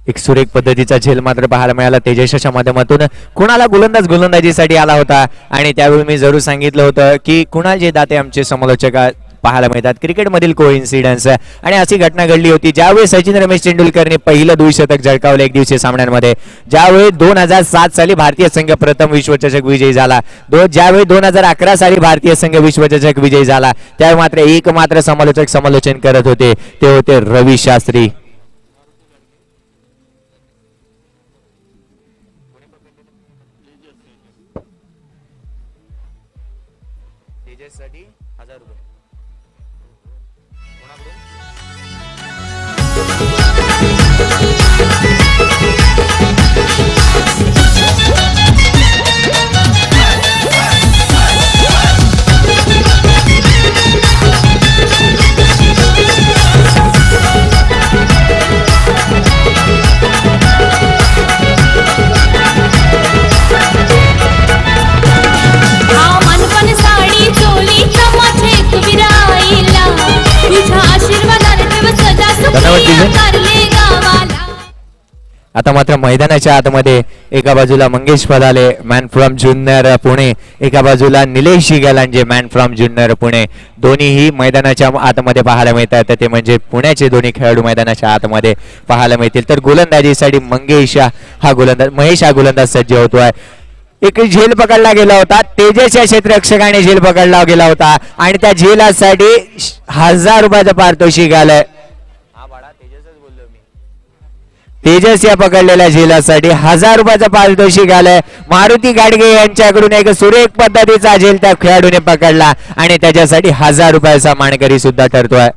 एक सुरेख पद्धतीचा झेल मात्र पाहायला मिळाला तेजसच्या माध्यमातून. कुणाला गोलंदाजीसाठी आला होता आणि त्यावेळी मी जरूर सांगितलं होतं की कुणाल जे दाते आमचे समालोचक पाहायला मिळतात क्रिकेटमधील कोइन्सिडन्स. आणि अशी घटना घडली होती ज्यावेळी सचिन रमेश तेंडुलकरने पहिलं द्विशतक झळकावलं एक दिवसीय सामन्यांमध्ये. ज्यावेळी 2007 साली भारतीय संघ प्रथम विश्वचषक विजयी झाला. ज्यावेळी 2011 साली भारतीय संघ विश्वचषक विजयी झाला त्यावेळी मात्र एकमात्र समालोचक समालोचन करत होते ते होते रवी शास्त्री. आता मात्र मैदानाच्या आतमध्ये एका बाजूला मंगेश पदाले मॅन फ्रॉम जुन्नर पुणे, एका बाजूला निलेश गलांजे मॅन फ्रॉम जुन्नर पुणे. दोन्हीही मैदानाच्या आतमध्ये पाहायला मिळतात. ते म्हणजे पुण्याचे दोन्ही खेळाडू मैदानाच्या आतमध्ये पाहायला मिळतील. तर गोलंदाजीसाठी महेश हा गोलंदाज सज्ज होतोय. एक झेल पकडला गेला होता. तेजस या क्षेत्ररक्षकाने झेल पकडला गेला होता आणि त्या झेलासाठी 1000 रुपयाचं पारितोषिक आलंय. तेजस या पकडलेल्या झेलासाठी 1000 रुपयाचं पारितोषिक आलंय. मारुती गाडगे यांच्याकडून एक सुरेख पद्धतीचा झेल त्या खेळाडूने पकडला आणि त्याच्यासाठी 1000 रुपयाचा मानकरी सुद्धा ठरतोय.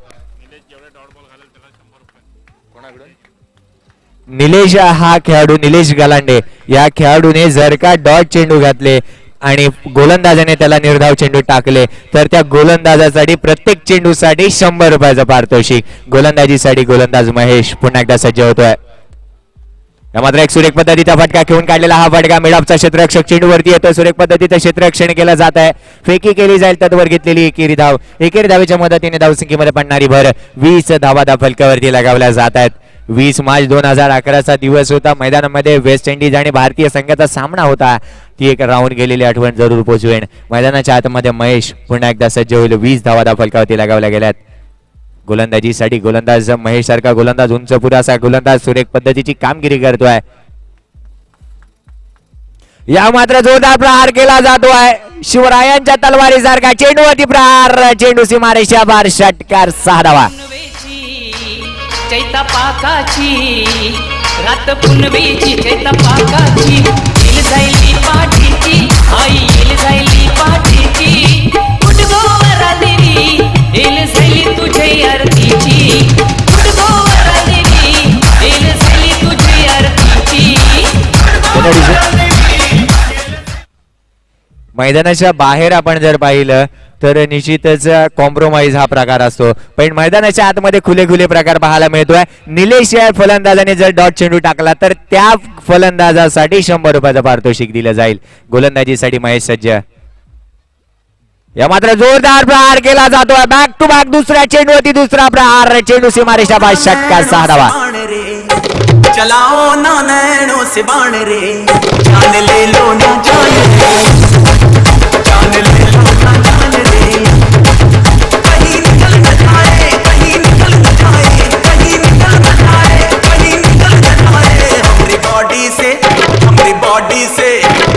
निलेश हा खेळाडू निलेश गलांडे या खेळाडूने जर का डॉट चेंडू घातले आणि गोलंदाजाने त्याला निर्धाव चेंडू टाकले तर त्या गोलंदाजासाठी प्रत्येक चेंडूसाठी 100 रुपयाचं पारितोषिक. गोलंदाजीसाठी गोलंदाज महेश पुन्हा एकदा सज्ज होतोय. मात्र एक सुरेख पद्धतीचा फटका घेऊन काढलेला हा फटका मिडऑफचा क्षेत्ररक्षक चेंडूवरती येतो. सुरेख पद्धतीचं क्षेत्ररक्षण केलं जात आहे. फेकी केली जाईल तत्वर घेतलेली एकेरी धाव. एकेरी धावेच्या मदतीने धावसंख्येमध्ये पडणारी भर 20 धावा फलकावरती लगावल्या जात आहेत. 20 मार्च 2011चा दिवस होता. मैदानामध्ये वेस्ट इंडिज आणि भारतीय संघाचा सामना होता. ती एक राहून गेलेली आठवण जरूर पोचवेन. मैदानाच्या आतमध्ये महेश पुन्हा एकदा सज्ज होईल. 20 धावा फलकावरती लगावल्या गेल्यात. गोलंदाजीसाठी गोलंदाज महेश सारखा गोलंदाज, उंच पुरासा गोलंदाज सुरेख पद्धतीची कामगिरी करतोय. या मात्र जोरदार प्रहार केला जातोय. शिवरायांच्या तलवारी सारखा चेंडूवरती प्रहार. चेंडू सीमारेषा बार. षटकार 6 धावा. चैता पाकाची रात पुनवेची चैता पाकाची येल जायली पाठीची आई येल जायली पाठीची कुटगोवरा देवी येल जायली तुझे आरतीची कुटगोवरा देवी येल जायली तुझे आरतीची. मैदानाच्या बाहेर आपण जर पाहिलं तर निश्चितच कॉम्प्रोमाइज हा प्रकार असतो, पण मैदानाच्या आतमध्ये खुले खुले प्रकार पाहायला मिळतोय. निलेश या फलंदाजाने जर डॉट चेंडू टाकला तर त्या फलंदाजासाठी 100 रुपयाचं पारितोषिक दिलं जाईल. गोलंदाजीसाठी महेश सज्ज. या मात्र जोरदार प्रहार केला जातोय. बॅक टू बॅक दुसऱ्या चेंडूवरती दुसरा प्रहार. चेंडू सीमारेषा बाद. षटकार 6 धावा. चलाओ ना नैनों से बाण रे, जान ले लो ना जान रे, जान ले लो ना जान रे, कहीं निकल न जाए, कहीं निकल न जाए, कहीं निकल न जाए, कहीं निकल न जाए हमारी बॉडी से, हमारी बॉडी से,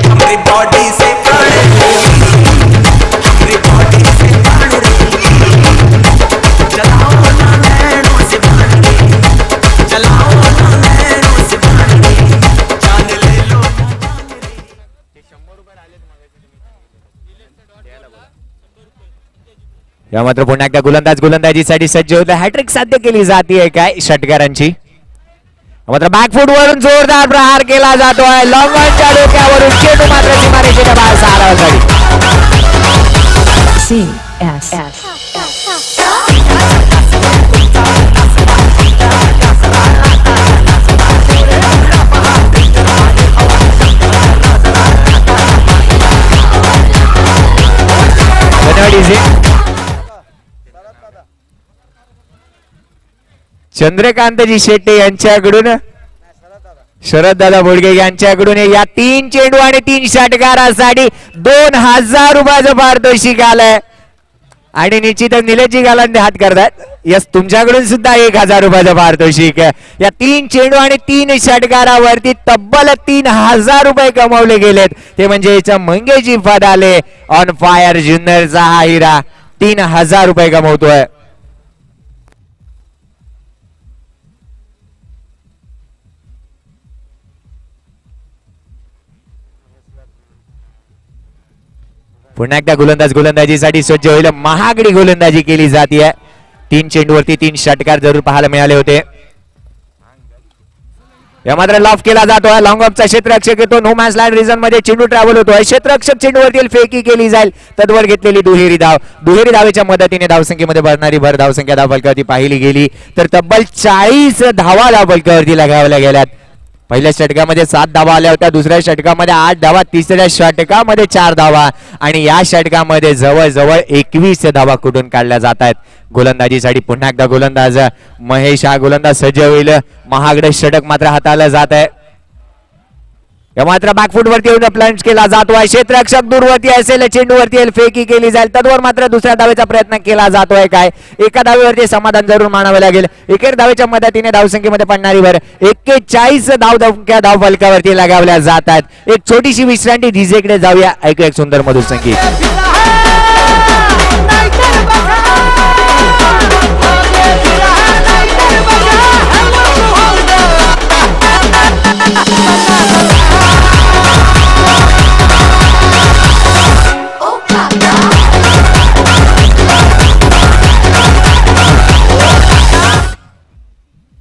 हमारी बॉडी से प्राण रे, हमारी बॉडी से प्राण रे, चलाओ ना नैनों से बाण रे, चलाओ ना नैनों से बाण रे, जान ले लो ना जान रे. या मात्र पुन्हा एकदा गोलंदाजीसाठी सज्ज होते. हॅट्रिक साध्य केली जाते काय षटकारांची. मात्र बॅकफूट वरून जोरदार प्रहार केला जातोय. लॉंग ऑनच्या डोक्यावरून चेंडू मात्र सीमारेषेच्या बाहेर 6 धावांसाठी. चंद्रकांतजी शेट्टे यांच्याकडून शरद दादा बोडगे यांच्याकडून या 3 चेंडू आणि 3 षटकारासाठी 2000 रुपयाचं पारितोषिक आलंय. आणि निश्चितच निलेशजी गालांडे हात करतात. यस, तुमच्याकडून सुद्धा 1000 रुपयाचं पारितोषिक. या 3 चेंडू आणि 3 षटकारावरती तब्बल 3000 रुपये कमावले गेलेत. ते म्हणजे मंगेशजी फदाले ऑन फायर जुन्नरचा हा हिरा 3000 रुपये कमवतोय. पुन्हा एकदा गोलंदाजीसाठी सज्ज होईल. महागडी गोलंदाजी केली जाते. 3 चेंडूवरती 3 षटकार जरूर पाहायला मिळाले होते. या मात्र लॉफ केला जातोय. लॉंग ऑफचा क्षेत्ररक्षक येतो. नो मॅच लँड रिजन मध्ये चेंडू ट्रॅव्हल होतोय. क्षेत्ररक्षक चेंडूवरती फेकी केली जाईल. तद्वर घेतलेली दुहेरी धावेच्या मदतीने धावसंख्येमध्ये भरणारी भर धावसंख्या धावफलकावरती पाहिली गेली तर तब्बल 40 धावा धावफलकावरती लगावल्या गेल्यात. पहिल्या षटकामध्ये 7 धावा आल्या होत्या. दुसऱ्या षटकामध्ये 8 धावा. तिसऱ्या षटकामध्ये 4 धावा आणि या षटकामध्ये जवळजवळ 21 धावा कुठून काढल्या जात आहेत. गोलंदाजीसाठी पुन्हा एकदा गोलंदाज महेश हा गोलंदाज सज्ज होईल. महागडे षटक मात्र हाताळलं जात आहे. या मात्र बॅकफूट वरती येऊन प्लंज केला जातोय. क्षेत्ररक्षक दूरवरती असेल. चेंडूवरती फेकी केली जाईल. तद्वर मात्र दुसऱ्या धावेचा प्रयत्न केला जातोय. काय एका धावेवरती समाधान जरूर मानावे लागेल. एकेर धावेच्या मदतीने धावसंख्येमध्ये पडणारी भर 41 धाव फलकावरती लगावल्या जात आहेत. एक छोटीशी विश्रांती. डीजेकडे जाऊया. ऐकू एक सुंदर मधुर संगीत.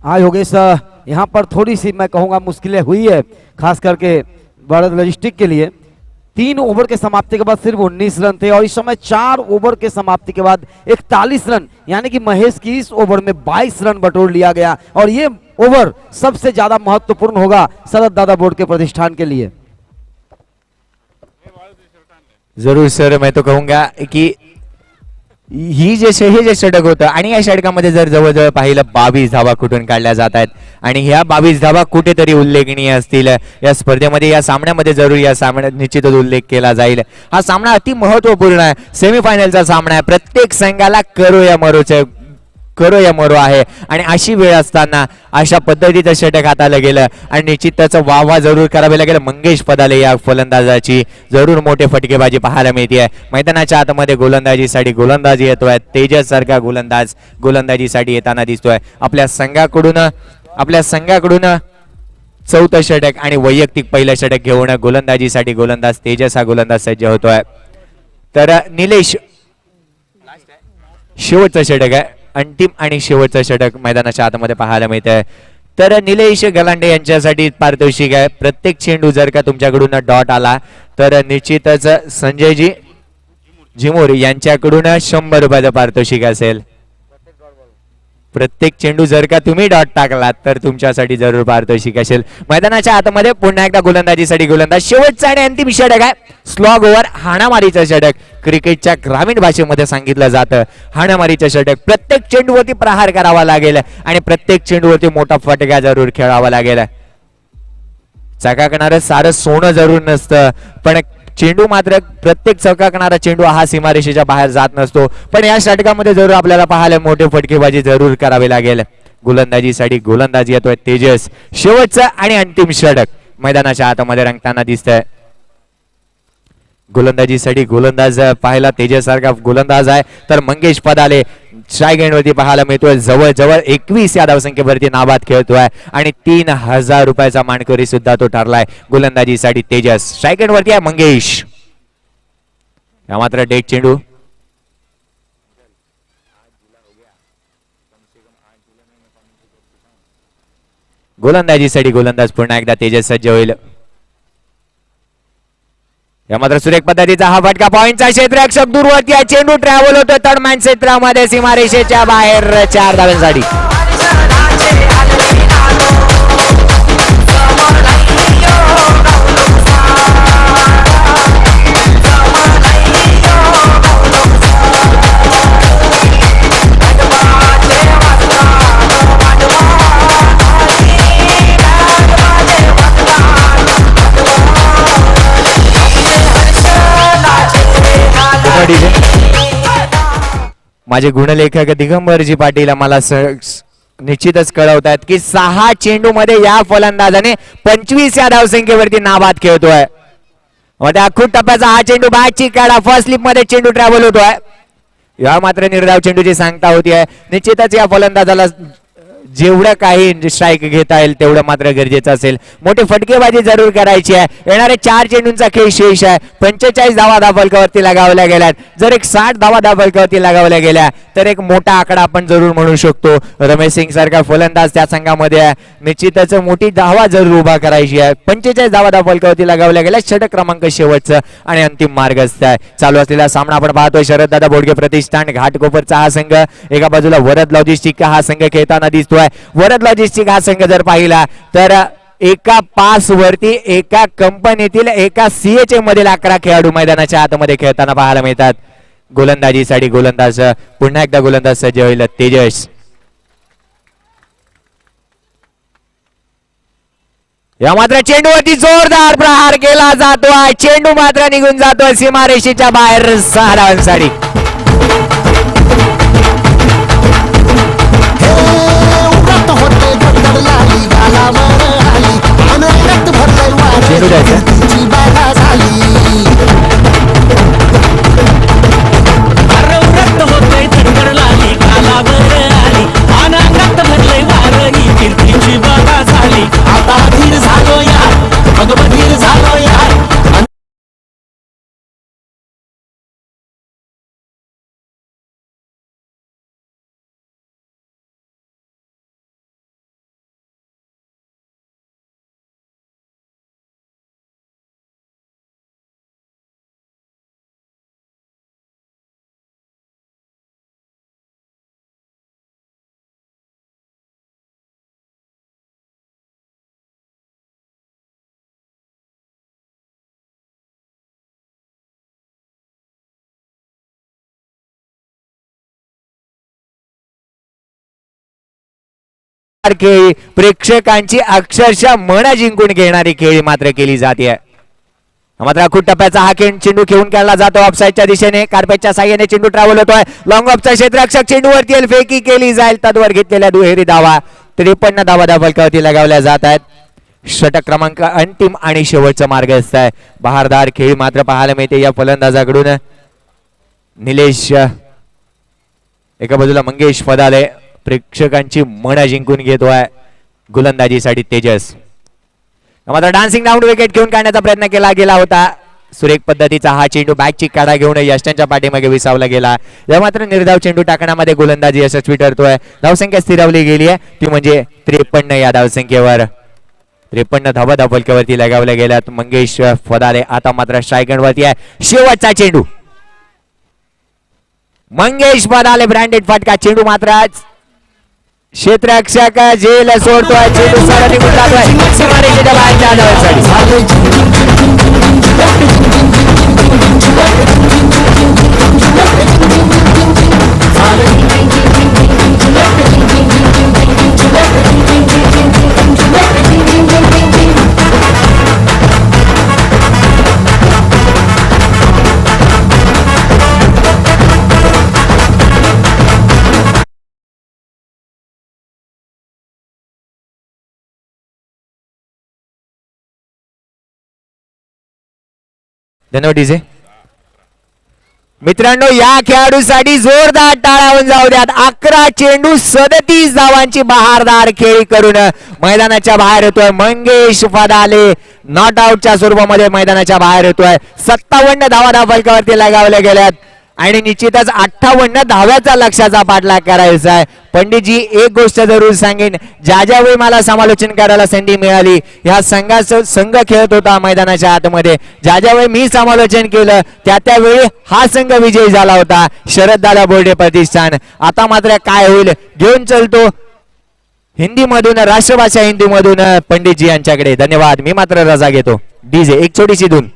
हाँ योगेश, यहाँ पर थोड़ी सी मैं कहूँगा मुश्किलें हुई है, खास करके भारत लॉजिस्टिक के लिए। 3 ओवर के समाप्ति के बाद सिर्फ 19 रन थे और इस समय 4 ओवर के समाप्ति के बाद 41 रन, यानी कि महेश की इस ओवर में 22 रन बटोर लिया गया और ये ओवर सबसे ज्यादा महत्वपूर्ण होगा शरद दादा बोर्ड के प्रतिष्ठान के लिए। जरूर सर, मैं तो कहूंगा की हे जे षटक होतं आणि या षटकामध्ये जर जवळजवळ पाहिलं 22 धावा कुठून काढल्या जात आहेत आणि ह्या 22 धावा कुठेतरी उल्लेखनीय असतील या स्पर्धेमध्ये. या सामन्यामध्ये जरूर या सामन्यात निश्चितच उल्लेख केला जाईल. हा सामना अति महत्वपूर्ण आहे. सेमीफायनलचा सामना आहे. प्रत्येक संघाला करो या मरो आहे आणि अशी वेळ असताना अशा पद्धतीचं षटक हाताळलं गेलं आणि निश्चित त्याचं वाह जरूर करावे लागेल. मंगेश फदाले या फलंदाजाची जरूर मोठे फटकेबाजी पाहायला मिळते. मैदानाच्या आतमध्ये गोलंदाजीसाठी गोलंदाजी येतोय. तेजस सारखा गोलंदाज गोलंदाजीसाठी येताना दिसतोय. आपल्या संघाकडून 4थं षटक आणि वैयक्तिक पहिलं षटक घेऊन गोलंदाजीसाठी गोलंदाज तेजस हा गोलंदाज सज्ज होतोय. तर निलेश शेवटचं षटक आहे. अंतिम आणि शेवटचं षटक मैदानाच्या आतमध्ये पाहायला मिळतंय. तर निलेश गलांडे यांच्यासाठी पारितोषिक आहे. प्रत्येक चेंडू जर का तुमच्याकडून डॉट आला तर निश्चितच संजयजी झिमोर यांच्याकडून 100 रुपयाचं पारितोषिक असेल. प्रत्येक चेंडू जर का तुम्ही डॉट टाकलात तर तुमच्यासाठी जरूर पारितोषिक असेल. मैदानाच्या आतमध्ये पुन्हा एकदा गोलंदाजीसाठी गोलंदाज. शेवटचा आणि अंतिम षटक आहे. स्लॉग ओव्हर, हाणामारीचं षटक. क्रिकेटच्या ग्रामीण भाषेमध्ये सांगितलं जातं हाणामारीचं षटक. प्रत्येक चेंडूवरती प्रहार करावा लागेल आणि प्रत्येक चेंडूवरती मोठा फटका जरूर खेळावा लागेल. चकाकणारं सारं सोनं जरूर नसतं, पण चेंडू मात्र प्रत्येक चकाकणारा चेंडू हा सीमारेषेच्या बाहेर जात नसतो. पण या षटकामध्ये जरूर आपल्याला पाहायला मोठे फटकेबाजी जरूर करावी लागेल. गोलंदाजीसाठी गोलंदाज येतोय तेजस. शेवटचं आणि अंतिम षटक मैदानाच्या आतमध्ये रंगताना दिसतंय. गोलंदाजीसाठी गोलंदाज पाहायला तेजस सारखा गोलंदाज आहे. तर मंगेश फदाले स्ट्राईक एंडवरती पाहायला मिळतोय. जवळजवळ 21 या धावसंख्येवरती नाबाद खेळतोय आणि 3000 रुपयाचा मानकरी सुद्धा तो ठरलाय. गोलंदाजीसाठी तेजस. स्ट्राईक एंडवरती आहे मंगेश. या मात्र डेट चेंडू. गोलंदाजीसाठी गोलंदाज पुन्हा एकदा तेजस सज्ज होईल. या मात्र सुरेख पद्धतीचा हा फटका पॉइंटचा क्षेत्ररक्षक दूरवरती आहे. चेंडू ट्रॅव्हल होतो तडमॅन क्षेत्रामध्ये सीमारेषेच्या बाहेर 4 धावांसाठी. माझे गुणलेखक दिगंबरजी पाटील आम्हाला निश्चितच कळवतात की 6 चेंडू मध्ये या फलंदाजाने 25 या धावसंख्येवरती नाबाद खेळतोय. मग त्या खूप टप्प्याचा हा चेंडू बॅटची काढा फर्स्ट स्लिप मध्ये चेंडू ट्रॅव्हल होतोय. या मात्र निर्धाव चेंडूची सांगता होतीये. निश्चितच या फलंदाजाला जेवढं काही स्ट्राईक घेता येईल तेवढं मात्र गरजेचं असेल. मोठी फटकेबाजी जरूर करायची आहे. येणारे 4 चेंडूंचा खेळ शेष आहे. 45 धावा धावफलकावरती लगावल्या गेल्यात. जर एक 60 धावा धावफलकावरती लगावल्या गेल्या तर एक मोठा आकडा आपण जरूर म्हणू शकतो. रमेश सिंग सारखा फलंदाज त्या संघामध्ये आहे. निश्चितच मोठी धावा जरूर उभा करायची आहे. 45 धावा धावफलकावरती लगावल्या गेल्या. षटक क्रमांक शेवटचं आणि अंतिम मार्गस्थ आहे. चालू असलेला सामना आपण पाहतोय शरददादा बोडगे प्रतिष्ठान घाटकोपरचा हा संघ. एका बाजूला वरद लॉजिस्टिक हा संघ खेळताना दिसतोय. वरद लॉजिस्टिक हा संघ जर पाहिला तर एका पास वरती एका कंपनीतील एका सीएचए मधील 11 खेळाडू मैदानाच्या आतमध्ये खेळताना पाहायला मिळतात. गोलंदाजीसाठी गोलंदाज पुन्हा एकदा गोलंदाज सज्ज होईल तेजस. या मात्र चेंडूवरती जोरदार प्रहार केला जातोय. चेंडू मात्र निघून जातोय सीमारेषेच्या बाहेर 6 धावांसाठी. खेळी प्रेक्षकांची अक्षरशः मन जिंकून घेणारी खेळी मात्र केली जाते. मात्र खूप टप्प्याचा हा चेंडू घेऊन खेळला जातो ऑफसाईडच्या दिशेने. कार्पेटच्या साह्याने चेंडू ट्रॅव्हल होतोय. लॉंग ऑफचा क्षेत्ररक्षक चेंडूवरती फेकी केली जाईल. तद्वर घेतलेल्या दुहेरी धावा 53 धावा धावफलकावरती लगावल्या जात आहेत. षटक क्रमांक अंतिम आणि शेवटचा मार्ग असत आहे. बहारदार खेळी मात्र पाहायला मिळते या फलंदाजाकडून. निलेश एका बाजूला मंगेश फदाले प्रेक्षकांची मन जिंकून घेतोय. गोलंदाजीसाठी तेजस. मात्र डान्सिंग डाऊन विकेट घेऊन काढण्याचा प्रयत्न केला गेला होता. सुरेख पद्धतीचा हा चेंडू बॅकची काढा घेऊन यष्टांच्या पाठीमागे विसावला गेला. या मात्र निर्धाव चेंडू टाकण्यामध्ये गोलंदाजी यशस्वी ठरतोय. धावसंख्या स्थिरावली गेली आहे ती म्हणजे 53 या धावसंख्येवर. 53 धावा धावफलकावरती लगावल्या गेल्यात. मंगेश फदारे आता मात्र स्ट्राईक वरती आहे. शेवटचा चेंडू मंगेश फदाले ब्रँडेड फटका. चेंडू मात्र क्षेत्ररक्षक झेल सोडतोय. चेंडू सरळ निघून जातोय सीमारेषेच्या बाहेरच्या धावांसाठी. धन्यवाद डीजे. मित्रांनो या खेळाडूसाठी जोरदार टाळ्या जाऊ द्यात. 11 चेंडू 37 धावांची बहारदार खेळी करून मैदानाच्या बाहेर येतोय मंगेश फदाले. नॉट आउटच्या स्वरूपामध्ये मैदानाच्या बाहेर येतोय. 57 धावा धावफलकावरती लगावल्या गेल्यात आणि निश्चितच 58 धाव्याचा लक्ष्याचा पाठलाग करायचा आहे. पंडितजी एक गोष्ट जरूर सांगेन, ज्या ज्यावेळी मला समालोचन करायला संधी मिळाली, ह्या संघाचा संघ खेळत होता मैदानाच्या आतमध्ये, ज्या ज्यावेळी मी समालोचन केलं त्यावेळी हा संघ विजयी झाला होता, शरददादा बोर्डे प्रतिष्ठान. आता मात्र काय होईल, घेऊन चलतो हिंदीमधून, राष्ट्रभाषा हिंदीमधून पंडितजी यांच्याकडे. धन्यवाद. मी मात्र रजा घेतो. डीजे एक छोटीशी धून.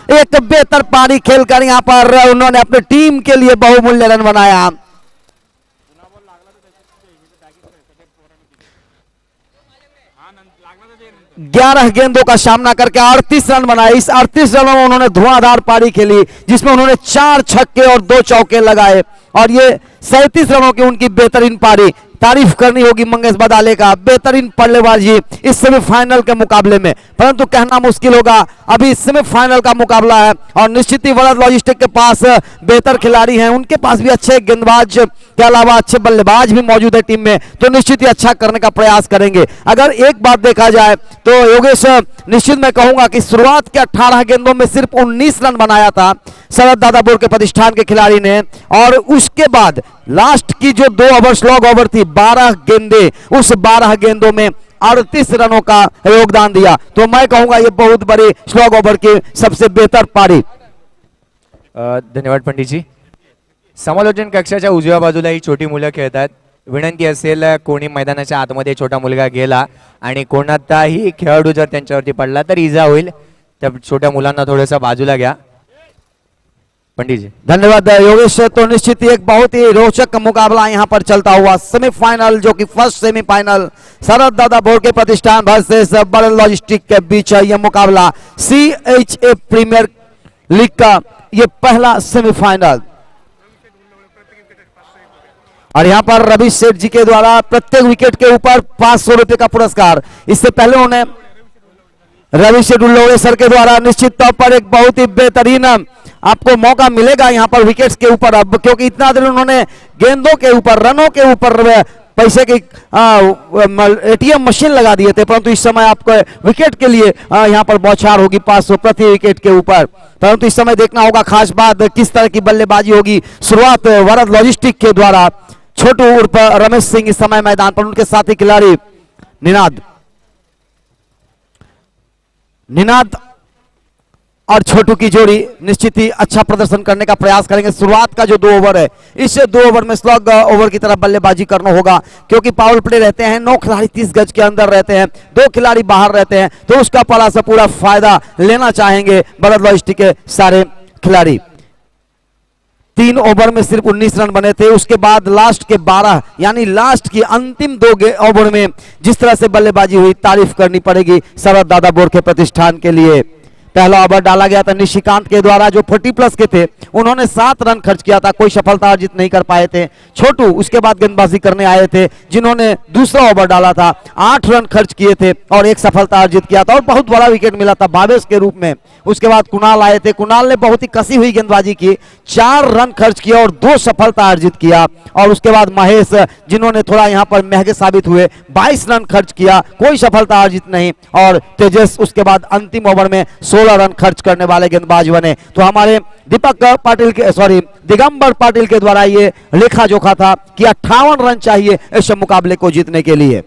एक बेहतर पारी खेलकर यहाँ पर उन्होंने अपनी टीम के लिए बहुमूल्य रन बनाया। ग्यारह गेंदों का सामना करके 38 रन बनाए। इस 38 रनों में उन्होंने धुआंधार पारी खेली, जिसमें उन्होंने 4 छक्के और 2 चौके लगाए, और ये 37 रनों की उनकी बेहतरीन पारी। तारीफ करनी होगी मंगेश बदाले का, बेहतरीन बल्लेबाजी इस सेमीफाइनल के मुकाबले में, परंतु कहना मुश्किल होगा, अभी सेमीफाइनल का मुकाबला है और निश्चित ही वरद लॉजिस्टिक के पास बेहतर खिलाड़ी हैं, उनके पास भी अच्छे गेंदबाज के अलावा अच्छे बल्लेबाज भी मौजूद है टीम में, तो निश्चित ही अच्छा करने का प्रयास करेंगे। अगर एक बात देखा जाए तो योगेश, निश्चित मैं कहूंगा कि शुरुआत के 18 गेंदों में सिर्फ 19 रन बनाया था शरद दादा बोर्ड के प्रतिष्ठान के खिलाड़ी ने, और उसके बाद लास्ट की जो 2 ओवर स्लॉग ओवर थी, 12 गेंदे, उस 12 गेंदों में 38 रनों का योगदान दिया। तो मैं कहूंगा ये बहुत बड़ी स्लॉग ओवर की सबसे बेहतर पारी। धन्यवाद पंडितजी. समालोचन कक्षाच्या उजव्या बाजूला ही छोटी मुलं खेळतात. विनंती असेल, कोणी मैदानाच्या आतमध्ये छोटा मुलगा गेला आणि कोणताही खेळाडू जर त्यांच्यावरती पडला तर इजा होईल, त्या छोट्या मुलांना थोडंसं बाजूला घ्या. पंडित जी धन्यवाद योगेश। तो निश्चित ही एक बहुत ही रोचक मुकाबला यहाँ पर चलता हुआ सेमीफाइनल, जो कि फर्स्ट सेमीफाइनल शरद दादा बोर्ड के प्रतिष्ठान वर्सेस बड़े लॉजिस्टिक के बीच यह मुकाबला CHA प्रीमियर लीग का ये पहला सेमीफाइनल। और यहाँ पर रवि सेठ जी के द्वारा प्रत्येक विकेट के ऊपर 500 रुपए का पुरस्कार। इससे पहले उन्हें रवि सेठ उल्लोड़े सर के द्वारा निश्चित तौर पर एक बहुत ही बेहतरीन आपको मौका मिलेगा यहाँ पर विकेट्स के ऊपर, अब क्योंकि इतना देर उन्होंने गेंदों के ऊपर, रनों के ऊपर पैसे की ATM मशीन लगा दिए थे, परंतु इस समय आपको विकेट के लिए यहाँ पर बौछार होगी 500 प्रति विकेट के ऊपर। परंतु इस समय देखना होगा खास बात किस तरह की बल्लेबाजी होगी। शुरुआत वरद लॉजिस्टिक के द्वारा, छोटू उर्फ रमेश सिंह इस समय मैदान पर, उनके साथी खिलाड़ी निनाद और छोटू की जोड़ी निश्चित ही अच्छा प्रदर्शन करने का प्रयास करेंगे। शुरुआत का जो 2 ओवर है, इस 2 ओवर में स्लॉग ओवर की तरह बल्लेबाजी करना होगा, क्योंकि पावर प्ले रहते हैं, 9 खिलाड़ी 30 गज के अंदर रहते हैं, 2 खिलाड़ी बाहर रहते हैं, तो उसका पूरा से पूरा फायदा लेना चाहेंगे बड़द लॉजिस्टिक के सारे खिलाड़ी। 3 ओवर में सिर्फ 19 रन बने थे, उसके बाद लास्ट के 12 यानी लास्ट की अंतिम 2 ओवर में जिस तरह से बल्लेबाजी हुई, तारीफ करनी पड़ेगी शरद दादा बोर्ड के प्रतिष्ठान के लिए। पहला ओवर डाला गया था निशिकांत के द्वारा, जो 40+ के थे, उन्होंने 7 रन खर्च किया था, कोई सफलता अर्जित नहीं कर पाए थे। छोटू उसके बाद गेंदबाजी करने आए थे, जिन्होंने दूसरा ओवर डाला था, 8 रन खर्च किए थे और 1 सफलता अर्जित किया था, और बहुत बड़ा विकेट मिला था भावेश के रूप में। उसके बाद कुणाल आए थे, कुणाल ने बहुत ही कसी हुई गेंदबाजी की, 4 रन खर्च किया और 2 सफलता अर्जित किया। और उसके बाद महेश, जिन्होंने थोड़ा यहाँ पर महंगे साबित हुए, 22 रन खर्च किया, कोई सफलता अर्जित नहीं। और तेजस उसके बाद अंतिम ओवर में 16 रन खर्च करने वाले गेंदबाज बने। तो हमारे दीपक पाटिल के दिगंबर पाटिल के द्वारा ये लेखा जोखा था कि 58 रन चाहिए इस मुकाबले को जीतने के लिए।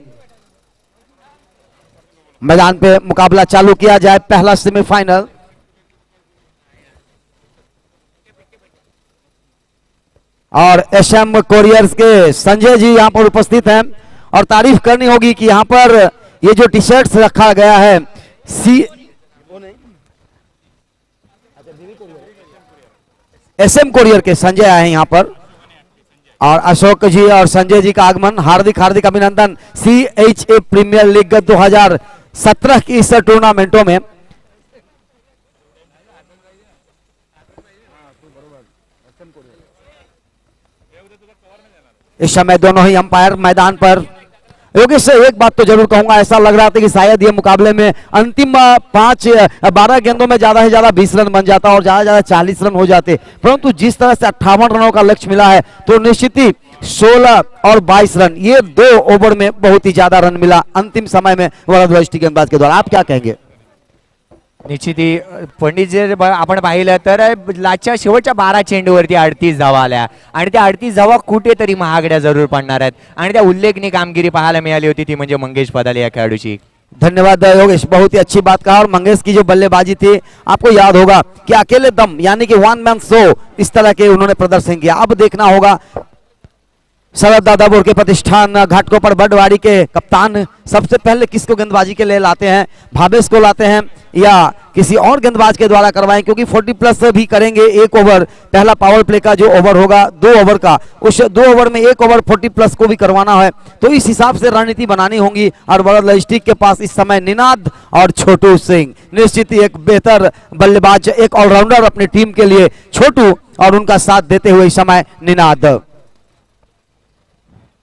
मैदान पे मुकाबला चालू किया जाए, पहला सेमीफाइनल। और SM कोरियर्स के संजय जी यहां पर उपस्थित हैं, और तारीफ करनी होगी कि यहां पर ये जो टी-शर्ट्स रखा गया है, सी एसएम कोरियर के संजय आए हैं यहाँ पर, और अशोक जी और संजय जी का आगमन, हार्दिक हार्दिक अभिनंदन CHA प्रीमियर लीग 2017 की इस टूर्नामेंटों में। इस समय दोनों ही अंपायर मैदान पर। योगेश से एक बात तो जरूर कहूंगा, ऐसा लग रहा था कि शायद ये मुकाबले में अंतिम 12 गेंदों में ज्यादा से ज्यादा 20 रन बन जाता और ज्यादा से ज्यादा 40 रन हो जाते, परंतु जिस तरह से 58 रनों का लक्ष्य मिला है तो निश्चित ही 16 और 22 रन, ये 2 ओवर में बहुत ही ज्यादा रन मिला अंतिम समय में वरदध्वज गेंदबाज के द्वारा। आप क्या कहेंगे? निश्चिती पंडित जर आपण पाहिलं तर लास्टच्या शेवटच्या 12 चेंडूवरती 38 धावा आल्या आणि त्या 38 धावा कुठेतरी महागड्या जरूर पडणार आहेत आणि त्या उल्लेखनीय कामगिरी पाहायला मिळाली होती ती म्हणजे मंगेश पदाले या खेळाडूची। धन्यवाद योगेश, बहुत ही अच्छी बात कहा। और मंगेश की जो बल्लेबाजी थी, आपको याद होगा कि अकेले दम यानी कि वन मैन शो इस तरह के उन्होंने प्रदर्शन किया। अब देखना होगा शरद दादापुर के प्रतिष्ठान घाटकोपर बड़वाड़ी के कप्तान सबसे पहले किसको गेंदबाजी के लिए लाते हैं, भावेश को लाते हैं या किसी और गेंदबाज के द्वारा करवाएं, क्योंकि 40+ भी करेंगे। 1 ओवर पहला पावर प्ले का जो ओवर होगा 2 ओवर का, उस 2 ओवर में 1 ओवर 40+ को भी करवाना है, तो इस हिसाब से रणनीति बनानी होगी। और वरद लॉजिस्टिक के पास इस समय निनाद और छोटू सिंह, निश्चित ही एक बेहतर बल्लेबाज, एक ऑलराउंडर अपनी टीम के लिए छोटू और उनका साथ देते हुए इस समय निनाद।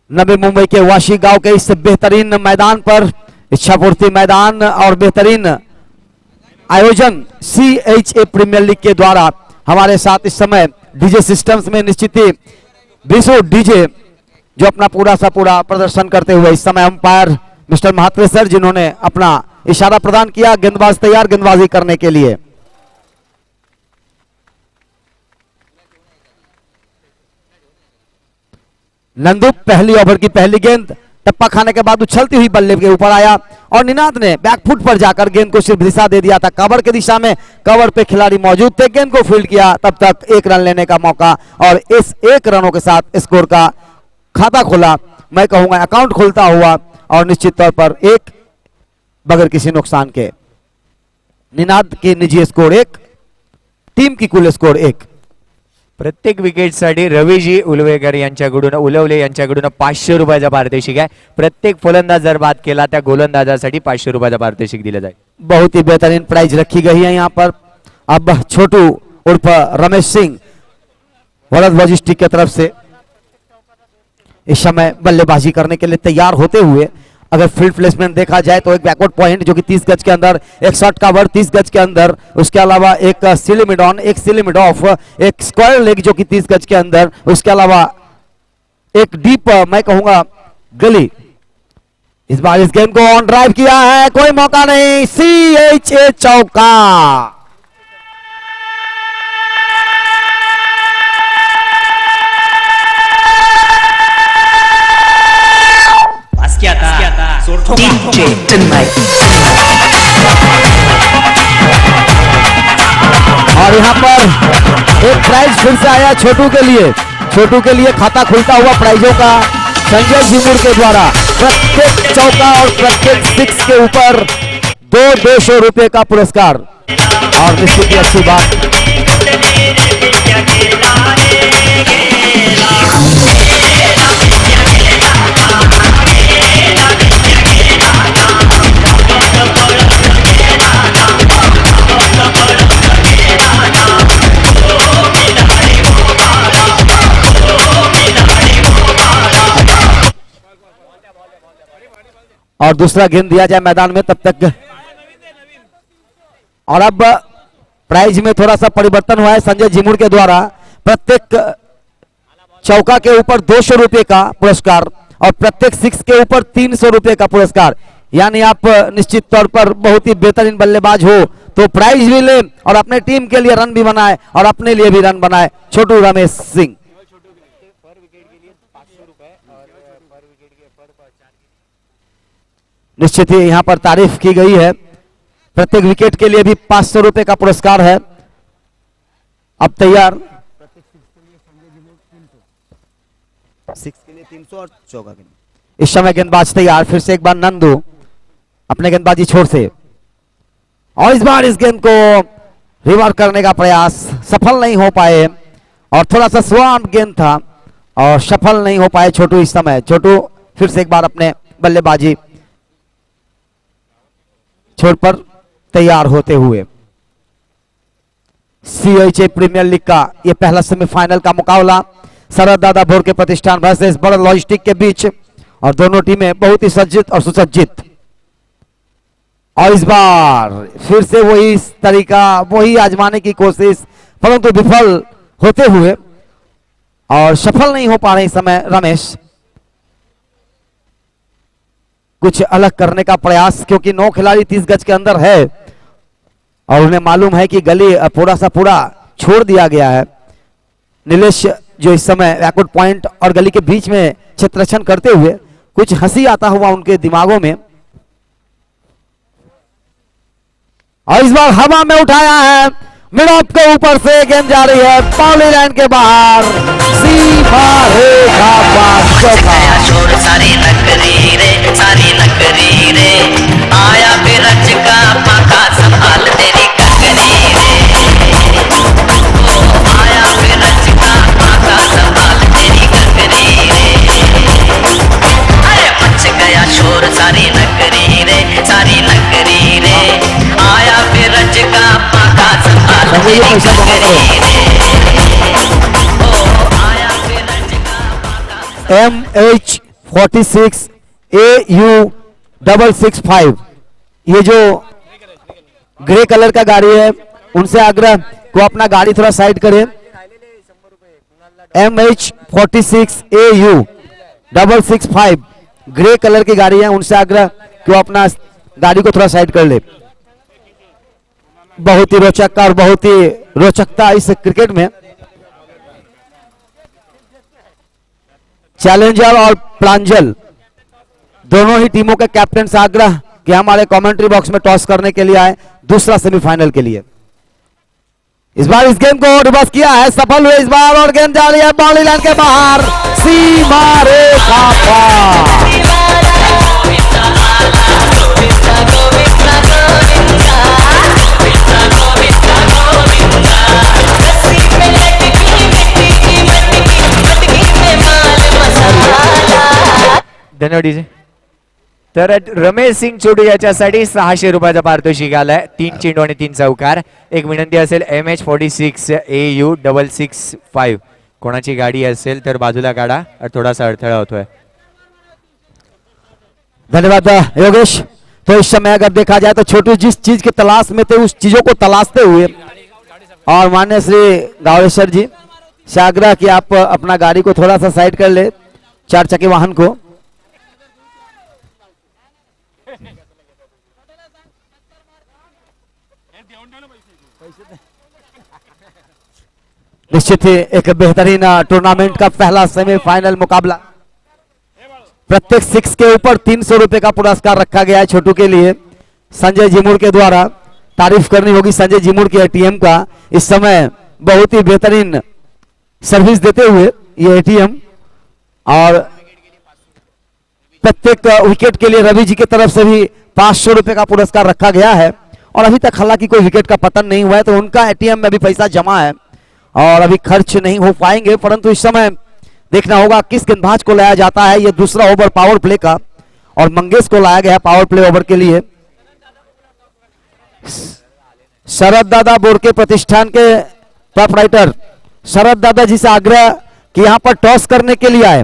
नवी मुंबई के वाशी गांव के इस बेहतरीन मैदान पर, इच्छापूर्ति मैदान और बेहतरीन आयोजन CHA प्रीमियर लीग के द्वारा हमारे साथ इस समय डीजे सिस्टम्स में निश्चित ही विशु डीजे जो अपना पूरा सा पूरा प्रदर्शन करते हुए इस समय अंपायर मिस्टर महात्रे सर जिन्होंने अपना इशारा प्रदान किया, गेंदबाज तैयार गेंदबाजी करने के लिए। नंदू पहली ओवर की पहली गेंद टप्पा खाने के बाद उछलती हुई बल्ले के ऊपर आया और निनाद ने बैकफुट पर जाकर गेंद को सिर्फ दिशा दे दिया था कवर की दिशा में। कवर पे खिलाड़ी मौजूद थे, गेंद को फील्ड किया, तब तक 1 रन लेने का मौका और इस 1 रनों के साथ स्कोर का खाता खोला, मैं कहूंगा अकाउंट खुलता हुआ और निश्चित तौर पर 1 बगैर किसी नुकसान के। निनाद की निजी स्कोर 1, टीम की कुल स्कोर 1। प्रत्येक विकेटसाठी रवीजी उलवेकर यांच्याकडून उलवले यांच्याकडून 500 रुपयाचा पारितोषिक आहे। प्रत्येक फलंदाज जर बाद केला त्या गोलंदाजासाठी 500 रुपयाचा पारितोषिक दिलं जाईल। बहुत ही बेहतरीन प्राइज रखी गई है यहाँ पर। अब छोटू उर्फ रमेश सिंह वरद लॉजिस्टिक की तरफ से इस समय बल्लेबाजी करने के लिए तैयार होते हुए, अगर फील्ड प्लेसमेंट देखा जाए तो एक बैकवर्ड पॉइंट जो कि 30 गज के अंदर, एक शॉर्ट कवर 30 गज के अंदर, उसके अलावा एक सिली मिड ऑन, एक सिली मिड ऑफ, एक स्क्वायर लेग जो कि 30 गज के अंदर, उसके अलावा एक डीप मैं कहूंगा गली। इस बार इस गेंद को ऑन ड्राइव किया है, कोई मौका नहीं, CHA चौका। और यहाँ पर एक प्राइज फिर से आया छोटू के लिए। छोटू के लिए खाता खुलता हुआ प्राइजों का संजय जिमुर के द्वारा। प्रत्येक चौका और प्रत्येक 6 के ऊपर 200 रुपए का पुरस्कार। और निश्चित ही अच्छी बात, और दूसरा गेंद दिया जाए मैदान में तब तक। और अब प्राइज में थोड़ा सा परिवर्तन हुआ है संजय जिमुर के द्वारा। प्रत्येक चौका के ऊपर 200 रुपए का पुरस्कार और प्रत्येक 6 के ऊपर 300 रुपए का पुरस्कार। यानी आप निश्चित तौर पर बहुत ही बेहतरीन बल्लेबाज हो तो प्राइज भी ले और अपने टीम के लिए रन भी बनाए और अपने लिए भी रन बनाए। छोटू रमेश सिंह। निश्चित ही यहां पर तारीफ की गई है। प्रत्येक विकेट के लिए भी 500 रुपए का पुरस्कार है। अब तैयार 6 के लिए 300 और चौका के लिए। इस समय गेंदबाज तैयार। फिर से एक बार नंदू अपने गेंदबाजी छोर से और इस बार इस गेंद को रिवर्स करने का प्रयास सफल नहीं हो पाए और थोड़ा सा स्वान गेंद था और सफल नहीं हो पाए छोटू इस समय। छोटू फिर से एक बार अपने बल्लेबाजी छोड़ पर तैयार होते हुए। CHA प्रीमियर लीग का यह पहला सेमीफाइनल का मुकाबला शरद दादा बोर के प्रतिष्ठान वर्सेस बड़ा लॉजिस्टिक के बीच और दोनों टीमें बहुत ही सज्जित और सुसज्जित। और इस बार फिर से वही तरीका, वही आजमाने की कोशिश, परंतु विफल होते हुए और सफल नहीं हो पा रहे इस समय रमेश। कुछ अलग करने का प्रयास, क्योंकि 9 खिलाड़ी 30 गज के अंदर है और उन्हें मालूम है कि गली पूरा छोड़ दिया गया है। नीलेश जो इस समय बैकवर्ड पॉइंट और गली के बीच में क्षेत्ररक्षण करते हुए, कुछ हंसी आता हुआ उनके दिमागों में। और इस बार हवा में उठाया है, मिड ऑफ के ऊपर से गेंद जा रही है बाउंड्री लाइन के बाहर। सीमा रेखा पार चौका। छोड़ सारी नकरी रे आया फिर रच का पाका संभाल तेरी ककरी रे। ओ आया फिर रच का पाका संभाल तेरी ककरी रे। अरे मच गया शोर सारी नकरी रे आया फिर रच का पाका संभाल तेरी ककरी रे। ओ आया फिर रच का पाका MH46 AU 665, ये जो ग्रे कलर का गाड़ी है उनसे आग्रह को अपना गाड़ी थोड़ा साइड करें। MH46 AU 665 ग्रे कलर की गाड़ी है, उनसे आग्रह कि वो अपना गाड़ी को थोड़ा साइड कर ले। बहुत ही रोचक और बहुत ही रोचकता इस क्रिकेट में। चैलेंजर और प्रांजल दोनों ही टीमों के कैप्टन से आग्रह कि हमारे कमेंट्री बॉक्स में टॉस करने के लिए आए दूसरा सेमीफाइनल के लिए। इस बार इस गेंद को रिवर्स किया है, सफल हुए इस बार और गेंद जा रही है बाउंड्री लाइन के बाहर। सीमा रेखा पार। धन्यवाद डीजे। तर रमेश सिंग छोटू याच्यासाठी 600 रुपयाचा पारितोषिक आलाय। 3 चेंडू आणि 3 चौकार। एक विनंती असेल MH46 AU 665 कोणाची गाडी असेल तर बाजूला काढा, थोडासा अडथळा होतोय। धन्यवाद योगेश। तो इस समय अगर देखा जाए तो छोटू जिस चीज की तलाश में थे उस चीजों को तलाशते हुए और माननीय श्री गावड़ेश्वर जी से आग्रह कि आप अपना गाड़ी को थोड़ा सा साइड कर ले, 4 चक्के वाहन को। निश्चित ही एक बेहतरीन टूर्नामेंट का पहला सेमीफाइनल मुकाबला। प्रत्येक 6 के ऊपर 300 रुपए का पुरस्कार रखा गया है छोटू के लिए संजय जिमुर के द्वारा। तारीफ करनी होगी संजय जिमुर के एटीएम का, इस समय बहुत ही बेहतरीन सर्विस देते हुए ये एटीएम। और प्रत्येक विकेट के लिए रवि जी की तरफ से भी 500 रुपए का पुरस्कार रखा गया है और अभी तक हालांकि कोई विकेट का पतन नहीं हुआ है, तो उनका एटीएम में भी पैसा जमा है और अभी खर्च नहीं हो पाएंगे। परंतु इस समय देखना होगा किस गेंदबाज को लाया जाता है। ये दूसरा ओवर पावर प्ले का और मंगेश को लाया गया है पावर प्ले ओवर के लिए। शरद दादा बोर के प्रतिष्ठान के प्रोपराइटर शरद दादा जी से आग्रह कि यहां पर टॉस करने के लिए आए,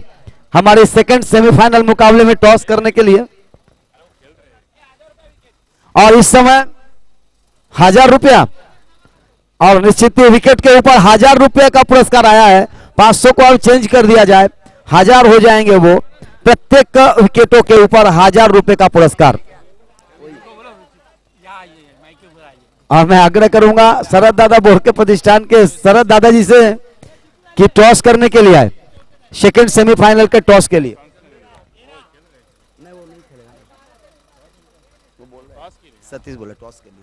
हमारे सेकंड सेमीफाइनल मुकाबले में टॉस करने के लिए। और इस समय 1000 रुपया और निश्चित ही विकेट के ऊपर 1000 रुपये का पुरस्कार आया है। 500 को अब चेंज कर दिया जाए, 1000 हो जाएंगे वो। प्रत्येक विकेटों के ऊपर 1000 रुपये का पुरस्कार। और मैं आग्रह करूंगा शरद दादा बोर के प्रतिष्ठान के शरद दादा जी से कि टॉस करने के लिए आए, सेकंड सेमीफाइनल के टॉस के लिए। सतीश बोले टॉस के लिए।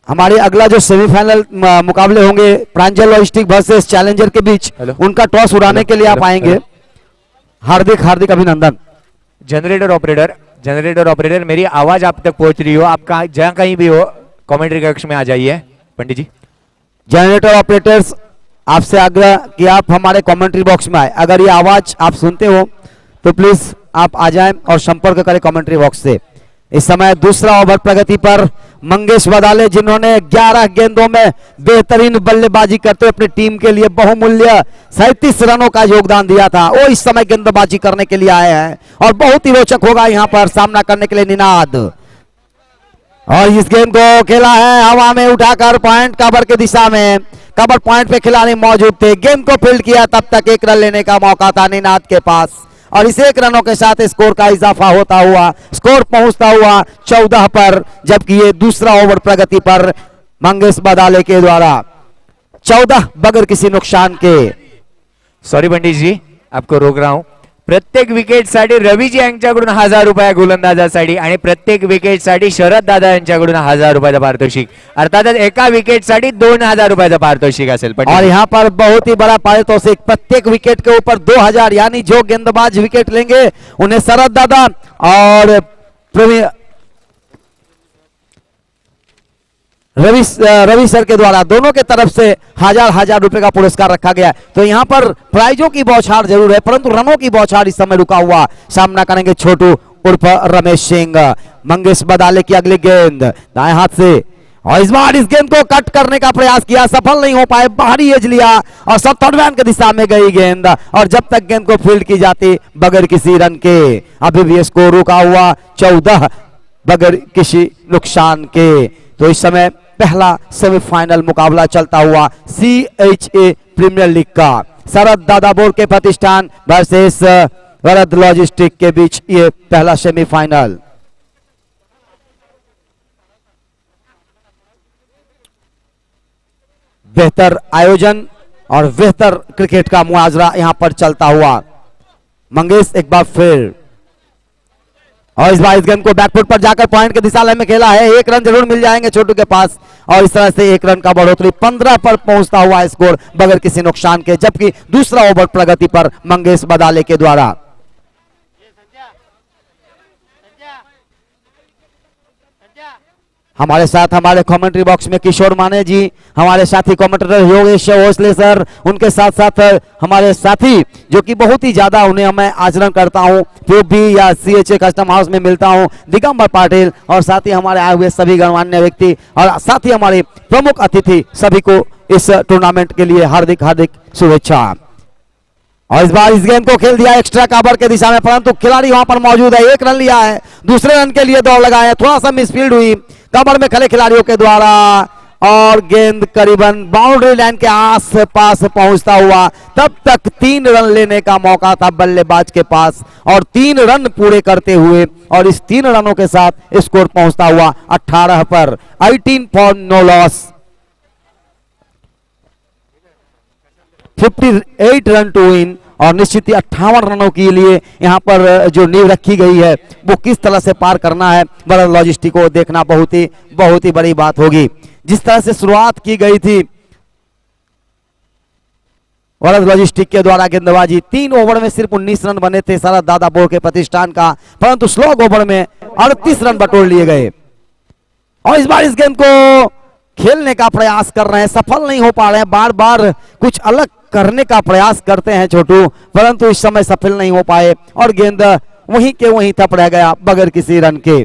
हमारे अगला जो सेमीफाइनल मुकाबले होंगे प्रांजल लॉजिस्टिक वर्सेस चैलेंजर के बीच, उनका टॉस उड़ाने के लिए आप आएंगे। हार्दिक हार्दिक अभिनंदन। जनरेटर ऑपरेटर जनरेटर ऑपरेटर, मेरी आवाज आप तक पहुंच रही हो, आप कहा जहां कहीं भी हो कमेंट्री कक्ष में आ जाइए। पंडित जी, जनरेटर ऑपरेटर्स आपसे आग्रह कि आप हमारे कमेंट्री बॉक्स में आए। अगर ये आवाज आप सुनते हो तो प्लीज आप आ जाएं और संपर्क करें कमेंट्री बॉक्स से। इस समय दूसरा ओवर प्रगति पर मंगेश बदाले, जिन्होंने 11 गेंदों में बेहतरीन बल्लेबाजी करते हुए अपनी टीम के लिए बहुमूल्य 37 रनों का योगदान दिया था, वो इस समय गेंदबाजी करने के लिए आए हैं और बहुत ही रोचक होगा यहां पर सामना करने के लिए निनाद। और इस गेंद को खेला है हवा में उठाकर पॉइंट कवर की दिशा में, कवर पॉइंट पे खिलाड़ी मौजूद थे, गेंद को फील्ड किया, तब तक 1 रन लेने का मौका था निनाद के पास और इस 1 रनों के साथ स्कोर का इजाफा होता हुआ स्कोर पहुंचता हुआ 14 पर, जबकि ये दूसरा ओवर प्रगति पर मंगेश बदाले के द्वारा 14 बगैर किसी नुकसान के। सॉरी पंडित जी आपको रोक रहा हूं। प्रत्येक विकेट साठी रवीजी यांच्याकडून 1000 रुपये गोलंदाजासाठी आणि प्रत्येक विकेट साठी शरद दादा यांच्याकडून 1000 रुपयाचं पारितोषिक, अर्थातच एका विकेट साठी 2000 रुपयाचं पारितोषिक असेल। और यहाँ पर बहुत ही बड़ा पारितोषिक, प्रत्येक विकेट के ऊपर 2000, यानी जो गेंदबाज विकेट लेंगे उन्हें शरद दादा और रवि सर के द्वारा दोनों के तरफ से 1000 रुपए का पुरस्कार रखा गया। तो यहाँ पर प्राइजों की बौछार जरूर है, परंतु रनों की बौछार इस समय रुका हुआ। सामना करेंगे छोटू उर्फ रमेश सिंह। मंगेश बदाले की अगली गेंद दाएं हाथ से, और इस बार इस गेंद को कट करने का प्रयास किया, सफल नहीं हो पाए, बाहरी एज लिया और 70 रन की दिशा में गई गेंद, और जब तक गेंद को फील्ड की जाती बगैर किसी रन के। अभी भी स्कोर रुका हुआ 14 बगैर किसी नुकसान के। तो इस समय पहला सेमीफाइनल मुकाबला चलता हुआ CHA प्रीमियर लीग का शरद दादा बोर्ड के प्रतिष्ठान वर्सेस वरद लॉजिस्टिक के बीच ये पहला सेमीफाइनल। बेहतर आयोजन और बेहतर क्रिकेट का मुआवजा यहां पर चलता हुआ। मंगेश एक बार फिर, और इस बार इस गेंद को बैकफुट पर जाकर पॉइंट के दिशा में खेला है, 1 रन जरूर मिल जाएंगे छोटू के पास, और इस तरह से 1 रन का बढ़ोतरी 15 पर पहुंचता हुआ स्कोर बगैर किसी नुकसान के, जबकि दूसरा ओवर प्रगति पर मंगेश बदाले के द्वारा। हमारे साथ हमारे कमेंट्री बॉक्स में किशोर माने जी, हमारे साथी कमेंटेटर योगेश भोसले सर, उनके साथ साथ हमारे साथी जो कि बहुत ही ज्यादा उन्हें मैं आचरण करता हूं, भी या CHA कस्टम हाउस में मिलता हूं, दिगंबर पाटिल, और साथ ही हमारे आए हुए सभी गणमान्य व्यक्ति और साथ ही हमारे प्रमुख अतिथि, सभी को इस टूर्नामेंट के लिए हार्दिक हार्दिक शुभेच्छा। और इस बार इस गेंद को खेल दिया एक्स्ट्रा कवर के दिशा में, परंतु खिलाड़ी वहां पर मौजूद है, 1 रन लिया है, दूसरे रन के लिए दौड़ लगाए, थोड़ा सा मिसफील्ड हुई कवर में खड़े खिलाड़ियों के द्वारा, और गेंद करीबन बाउंड्री लाइन के आस पास पहुंचता हुआ, तब तक 3 रन लेने का मौका था बल्लेबाज के पास, और 3 रन पूरे करते हुए और इस 3 रनों के साथ स्कोर पहुंचता हुआ 18 पर, 18 for no loss, 58 run to win. और निश्चित ही 58 रनों के लिए यहां पर जो नींव रखी गई है वो किस तरह से पार करना है वरद लॉजिस्टिक को देखना बहुत ही बड़ी बात होगी। जिस तरह से शुरुआत की गई थी वरद लॉजिस्टिक के द्वारा गेंदबाजी, 3 ओवर में सिर्फ 19 रन बने थे शरद दादा बोर्ड के प्रतिष्ठान का, परंतु स्लॉग ओवर में 38 रन बटोर लिए गए। और इस बार इस गेंद को खेलने का प्रयास कर रहे हैं, सफल नहीं हो पा रहे हैं, बार बार कुछ अलग करने का प्रयास करते हैं छोटू, परंतु इस समय सफल नहीं हो पाए और गेंद वहीं के वहीं थप रह गया बगैर किसी रन के।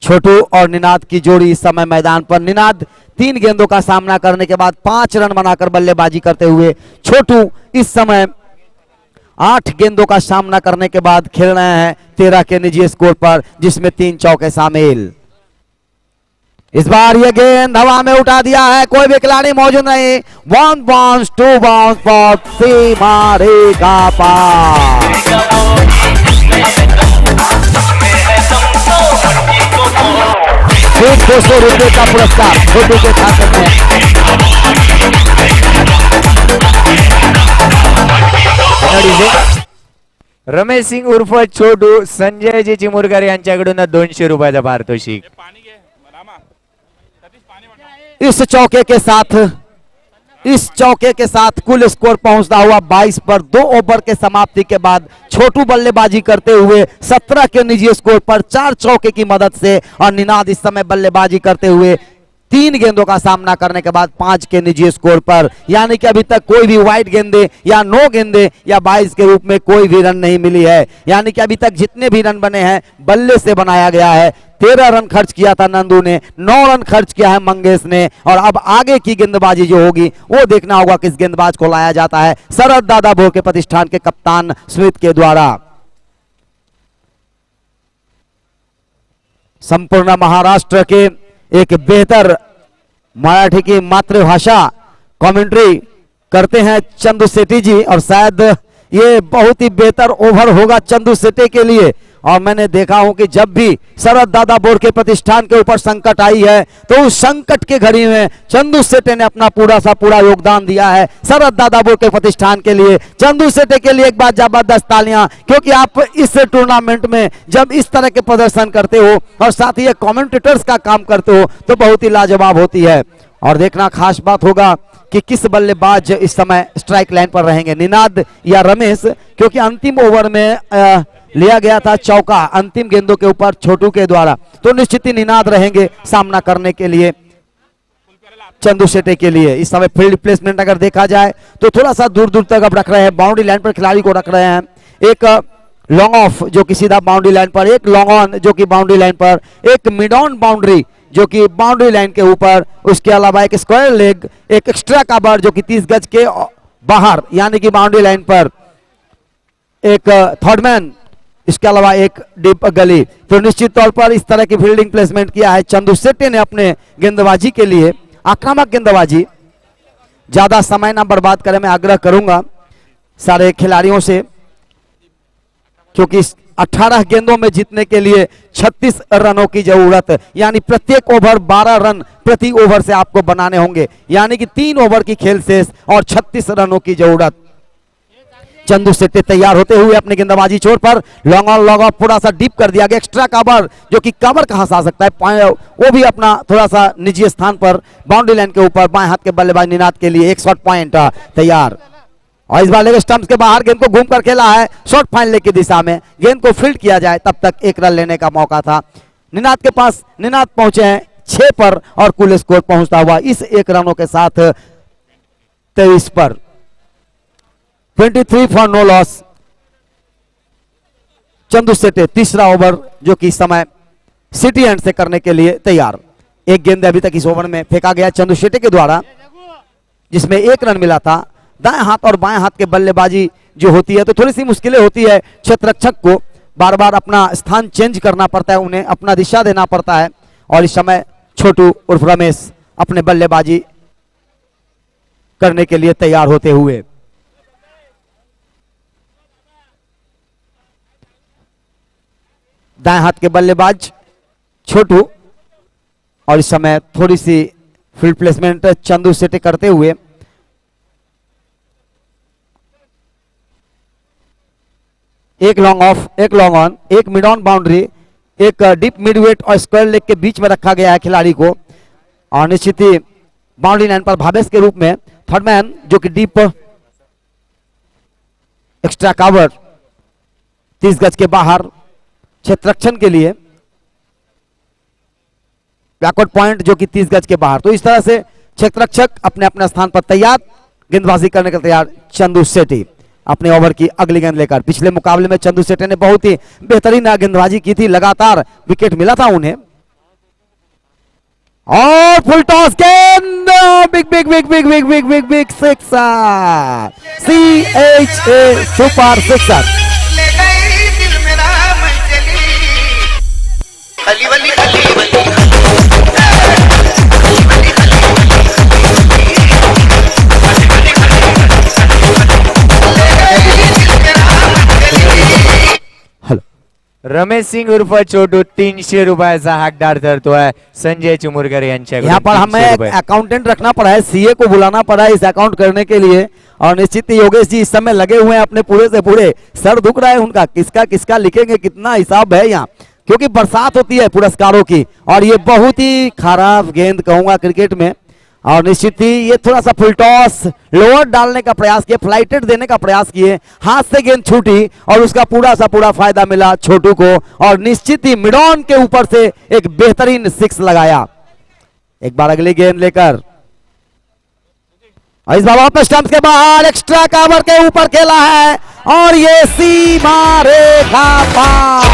छोटू और निनाद की जोड़ी इस समय मैदान पर। निनाद 3 गेंदों का सामना करने के बाद 5 रन बनाकर बल्लेबाजी करते हुए, छोटू इस समय 8 गेंदों का सामना करने के बाद खेल रहे हैं 13 के निजी स्कोर पर, जिसमें 3 चौके शामिल। इस बार यह गेंद हवा में उठा दिया है, कोई भी खिलाड़ी मौजूद नहीं, 1 बाउंस 2 बाउंस फॉर सीमा रेखा पार। 200 रुपए का पुरस्कार छोटू के खाते में। रमेश सिंह उर्फ छोटू संजयजी चिमुरकर यांच्याकडून 200 रुपयाचं पारितोषिक। इस चौके के साथ इस चौके के साथ कुल स्कोर पहुंचता हुआ 22 पर। 2 ओवर के समाप्ति के बाद छोटू बल्लेबाजी करते हुए 17 के निजी स्कोर पर 4 चौके की मदद से, और निनाद इस समय बल्लेबाजी करते हुए 3 गेंदों का सामना करने के बाद 5 के निजी स्कोर पर, यानी कि अभी तक कोई भी वाइड गेंदे या नो गेंदे या 22 के रूप में कोई भी रन नहीं मिली है। यानी कि अभी तक जितने भी रन बने हैं बल्ले से बनाया गया है। 13 रन खर्च किया था नंदू ने, 9 रन खर्च किया है मंगेश ने, और अब आगे की गेंदबाजी जो होगी वो देखना होगा किस गेंदबाज को लाया जाता है शरद दादा बोर के प्रतिष्ठान के कप्तान स्मिथ के द्वारा। संपूर्ण महाराष्ट्र के एक बेहतर मराठी की मातृभाषा कमेंट्री करते हैं चंदू सेठी जी, और शायद ये बहुत ही बेहतर ओवर होगा चंदू सेठी के लिए। और मैंने देखा हूं कि जब भी शरद दादा बोर के प्रतिष्ठान के ऊपर संकट आई है तो उस संकट के घड़ी में चंदू सेठी ने अपना पूरा योगदान दिया है शरद दादा बोर के प्रतिष्ठान के लिए। चंदू सेठी के लिए एक बार जबरदस्त तालियां, क्योंकि आप इस टूर्नामेंट में जब इस तरह के प्रदर्शन करते हो और साथ ही कमेंटेटर्स का काम करते हो तो बहुत ही लाजवाब होती है। और देखना खास बात होगा कि किस बल्लेबाज इस समय स्ट्राइक लाइन पर रहेंगे, निनाद या रमेश, क्योंकि अंतिम ओवर में लिया गया था चौका अंतिम गेंदों के ऊपर छोटू के द्वारा, तो निश्चित ही निनाद रहेंगे सामना करने के लिए चंदू सेठी के लिए। इस समय फील्ड प्लेसमेंट अगर देखा जाए तो थोड़ा सा दूर दूर तक अब रख रहे हैं, बाउंड्री लाइन पर खिलाड़ी को रख रहे हैं। एक लॉन्ग ऑफ जो कि सीधा बाउंड्री लाइन पर, एक लॉन्ग ऑन जो कि बाउंड्री लाइन पर, एक मिड ऑन बाउंड्री जो कि बाउंड्री लाइन के ऊपर, उसके अलावा एक स्क्वायर लेग, एक एक्स्ट्रा कवर जो कि 30 गज के बाहर यानी कि बाउंड्री लाइन पर, एक थर्ड मैन, इसके अलावा एक डीप गली। तो निश्चित तौर पर इस तरह की फील्डिंग प्लेसमेंट किया है चंदू सेठी ने अपने गेंदबाजी के लिए, आक्रामक गेंदबाजी। ज्यादा समय ना बर्बाद करें मैं आग्रह करूंगा सारे खिलाड़ियों से, क्योंकि 18 गेंदों में जीतने के लिए 36 रनों की जरूरत, यानी प्रत्येक ओवर 12 रन प्रति ओवर से आपको बनाने होंगे, यानी कि 3 ओवर की खेल शेष और 36 रनों की जरूरत। चंदू सेठी तैयार होते हुए अपने गेंदबाजी छोर पर, लॉन्ग ऑन लॉन्ग ऑफ पूरा सा डीप कर दिया गया, एक्स्ट्रा कवर जो कि कवर कहां से आ सकता है, वो भी अपना थोड़ा सा निजी स्थान पर बाउंड्री लाइन के ऊपर बाएं हाथ के बल्लेबाज निनाद के लिए एक शॉट पॉइंट तैयार। और इस बार लेग स्टंप्स के बाहर गेंद को घूम कर खेला है शॉर्ट फाइनल की दिशा में, गेंद को फील्ड किया जाए तब तक 1 रन लेने का मौका था निनाद के पास। निनाद पहुंचे हैं 6 पर और कुल स्कोर पहुंचता हुआ इस 1 रनों के साथ 23 पर। 23 फॉर नो लॉस। चंदू सेठी तीसरा ओवर जो कि इस समय सिटी एंड से करने के लिए तैयार। एक गेंद अभी तक इस ओवर में फेंका गया चंदू सेठी के द्वारा, जिसमें 1 रन मिला था। दाएं हाथ और बाएं हाथ के बल्लेबाजी जो होती है तो थोड़ी सी मुश्किलें होती है, क्षेत्ररक्षक को बार बार अपना स्थान चेंज करना पड़ता है, उन्हें अपना दिशा देना पड़ता है। और इस समय छोटू उर्फ रमेश अपने बल्लेबाजी करने के लिए तैयार होते हुए। दाएं हाथ के बल्लेबाज छोटू, और इस समय थोड़ी सी फील्ड प्लेसमेंट चंदू सेठी करते हुए एक लॉन्ग ऑफ, एक लॉन्ग ऑन, एक मिड ऑन बाउंड्री, एक डीप मिडवेट और स्क्वायर लेग के बीच में रखा गया है खिलाड़ी को। और निश्चित ही बाउंड्री लाइन पर भावेश के रूप में थर्ड मैन जो कि डीप एक्स्ट्रा कवर 30 गज के बाहर क्षेत्ररक्षण के लिए, बैकवर्ड पॉइंट जो कि 30 गज के बाहर। तो इस तरह से क्षेत्ररक्षक अपने अपने स्थान पर तैयार, गेंदबाजी करने के तैयार चंदू सेठी अपने ओवर की अगली गेंद लेकर। पिछले मुकाबले में चंदू सेठी ने बहुत ही बेहतरीन गेंदबाजी की थी, लगातार विकेट मिला था उन्हें। और फुल टॉस गेंद, big big big big big big big big sixer, CHA super sixer. ले गई दिल मेरा मैं चली खली वली खली वली रमेश सिंह उर्फ छोटू 300 रुपयाचा हकदार ठरतोय संजय चुमुरकर यांच्याकडून। यहाँ पर हमें अकाउंटेंट रखना पड़ा है, CA को बुलाना पड़ा है इस अकाउंट करने के लिए। और निश्चित ही योगेश जी इस समय लगे हुए हैं अपने पूरे से पूरे, सर दुख रहा है उनका, किसका किसका लिखेंगे, कितना हिसाब है यहाँ, क्योंकि बरसात होती है पुरस्कारों की। और ये बहुत ही खराब गेंद कहूंगा क्रिकेट में, और निश्चित ही ये थोड़ा सा फुल टॉस लोअर डालने का प्रयास किए, फ्लाइटेड देने का प्रयास किए, हाथ से गेंद छूटी और उसका पूरा सा पूरा फायदा मिला छोटू को और निश्चित ही मिड ऑन के ऊपर से एक बेहतरीन सिक्स लगाया। एक बार अगली गेंद लेकर इस बार वापस स्टंप्स के बाहर एक्स्ट्रा कवर के ऊपर खेला है और ये सीमा रेखा पार।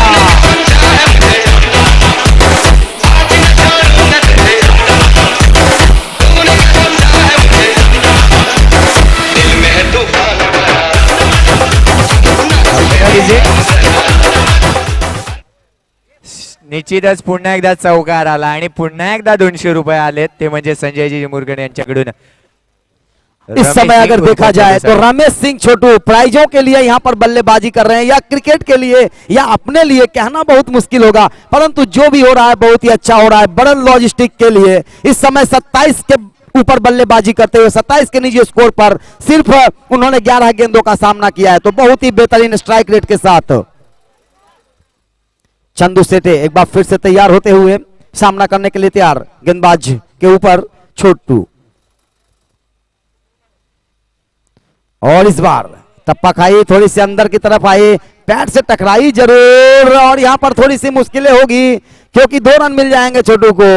निश्चितच पुन्हा एकदा चौकार आला आणि पुन्हा एकदा 200 रुपये आलेत, ते म्हणजे संजयजी मुरगणे यांच्याकडून। इस समय अगर देखा जाए तो रमेश सिंह छोटू प्राइजों के लिए यहाँ पर बल्लेबाजी कर रहे हैं या क्रिकेट के लिए या अपने लिए कहना बहुत मुश्किल होगा, परंतु जो भी हो रहा है बहुत ही अच्छा हो रहा है बड़न लॉजिस्टिक के लिए। इस समय 27 के ऊपर बल्लेबाजी करते हुए 27 के निजी स्कोर पर सिर्फ उन्होंने 11 गेंदों का सामना किया है, तो बहुत ही बेहतरीन स्ट्राइक रेट के साथ चंदू सेठे एक बार फिर से तैयार होते हुए सामना करने के लिए तैयार। गेंदबाज के ऊपर छोटू और इस बार टप्पा खाई, थोड़ी सी अंदर की तरफ आई, पैड से टकराई जरूर और यहां पर थोड़ी सी मुश्किलें होगी क्योंकि 2 रन मिल जाएंगे छोटू को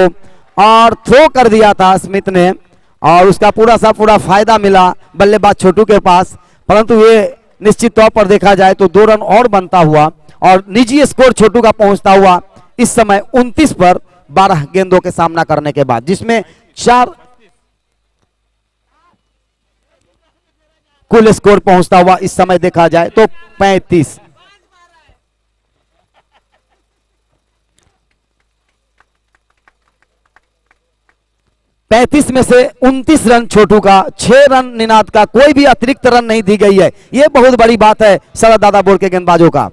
और थ्रो कर दिया था स्मिथ ने और उसका पूरा सा पूरा फायदा मिला बल्लेबाज छोटू के पास, परंतु ये निश्चित तौर पर देखा जाए तो 2 रन और बनता हुआ और निजी स्कोर छोटू का पहुंचता हुआ इस समय 29 पर 12 गेंदों के सामना करने के बाद, जिसमें 4 कुल स्कोर पहुंचता हुआ इस समय देखा जाए तो 35। में से 29 रन छोटू का, 6 रन निनाद का, कोई भी अतिरिक्त रन नहीं दी गई है। यह बहुत बड़ी बात है शरद दादा बोर्ड के गेंदबाजों का।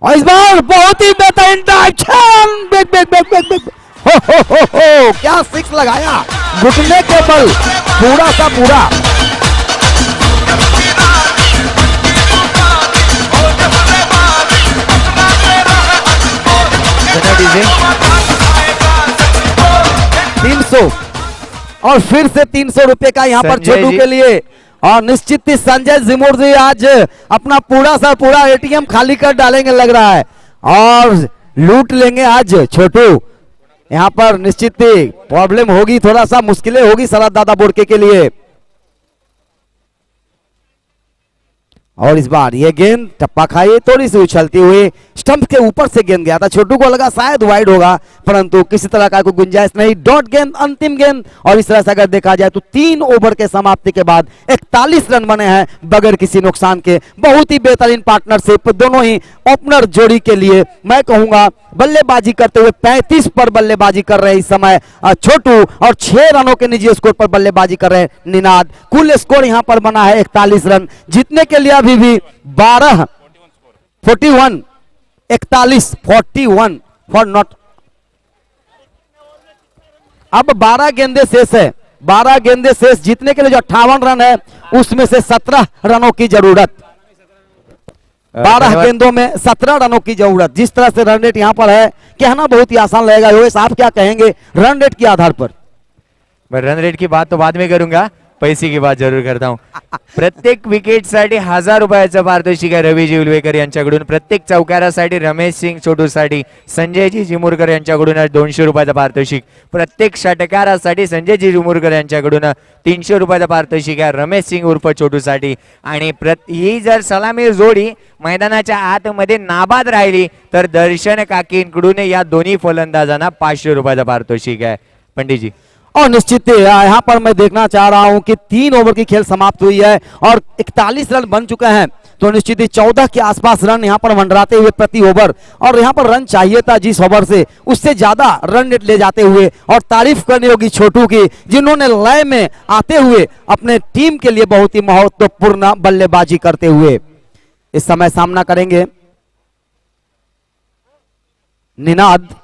और इस बार बहुत ही बेहतरीन हो क्या सिक्स लगाया घुटने के बल पूरा सा पूरा। और फिर से 300 रुपए का यहाँ पर छोटू के लिए और निश्चित ही संजय जिमोर जी आज अपना पूरा सा पूरा एटीएम खाली कर डालेंगे लग रहा है और लूट लेंगे आज छोटू। यहाँ पर निश्चित ही प्रॉब्लम होगी, थोड़ा सा मुश्किलें होगी शरद दादा बोर्ड के लिए। और इस बार ये गेंद टप्पा खाई, थोड़ी सी उछलती हुई स्टंप के ऊपर से गेंद गया था, छोटू को लगा शायद वाइड होगा परंतु किसी तरह का कोई गुंजाइश नहीं। डॉट गेंद, अंतिम गेंद और इस तरह से अगर देखा जाए तो 3 ओवर के समाप्ति के बाद 41 रन बने हैं बगैर किसी नुकसान के। बहुत ही बेहतरीन पार्टनरशिप दोनों ही ओपनर जोड़ी के लिए मैं कहूंगा। बल्लेबाजी करते हुए 35 पर बल्लेबाजी कर रहे हैं इस समय छोटू और 6 रनों के निजी स्कोर पर बल्लेबाजी कर रहे हैं निनाद। कुल स्कोर यहां पर बना है 41 रन, जीतने के लिए अभी भी 41 फॉर नॉट। अब 12 गेंदे शेष है, 12 गेंदे शेष, जीतने के लिए जो 58 रन है उसमें से 17 रनों की जरूरत। 12 गेंदों में 17 रनों की जरूरत। जिस तरह से रन रेट यहां पर है कहना बहुत ही आसान लगेगा। योगेश आप क्या कहेंगे रन रेट के आधार पर? मैं रन रेट की बात तो बाद में करूंगा, पैसे की बात जरूर करता हूं। प्रत्येक विकेटसाठी 1000 रुपयाचं पारितोषिक आहे रवीजी उलवेकर यांच्याकडून। प्रत्येक चौकारासाठी रमेश सिंग छोटूसाठी संजयजी जिमुरकर यांच्याकडून 200 रुपयाचं पारितोषिक। प्रत्येक षटकारासाठी संजयजी जिमुरकर यांच्याकडून 300 रुपयाचं पारितोषिक आहे रमेश सिंग उर्फ छोटूसाठी। आणि ही जर सलामी जोडी मैदानाच्या आतमध्ये नाबाद राहिली तर दर्शन काकींकडून या दोन्ही फलंदाजांना 500 रुपयाचं पारितोषिक आहे। पंडित जी और निश्चित यहाँ पर मैं देखना चाह रहा हूं कि 3 ओवर की खेल समाप्त हुई है और 41 रन बन चुके हैं, तो निश्चित ही 14 के आसपास रन यहाँ पर मंडराते हुए प्रति ओवर। और यहाँ पर रन चाहिए था जिस ओवर से उससे ज्यादा रन रेट ले जाते हुए। और तारीफ करनी होगी छोटू की जिन्होंने लय में आते हुए अपने टीम के लिए बहुत ही महत्वपूर्ण बल्लेबाजी करते हुए इस समय सामना करेंगे। निनाद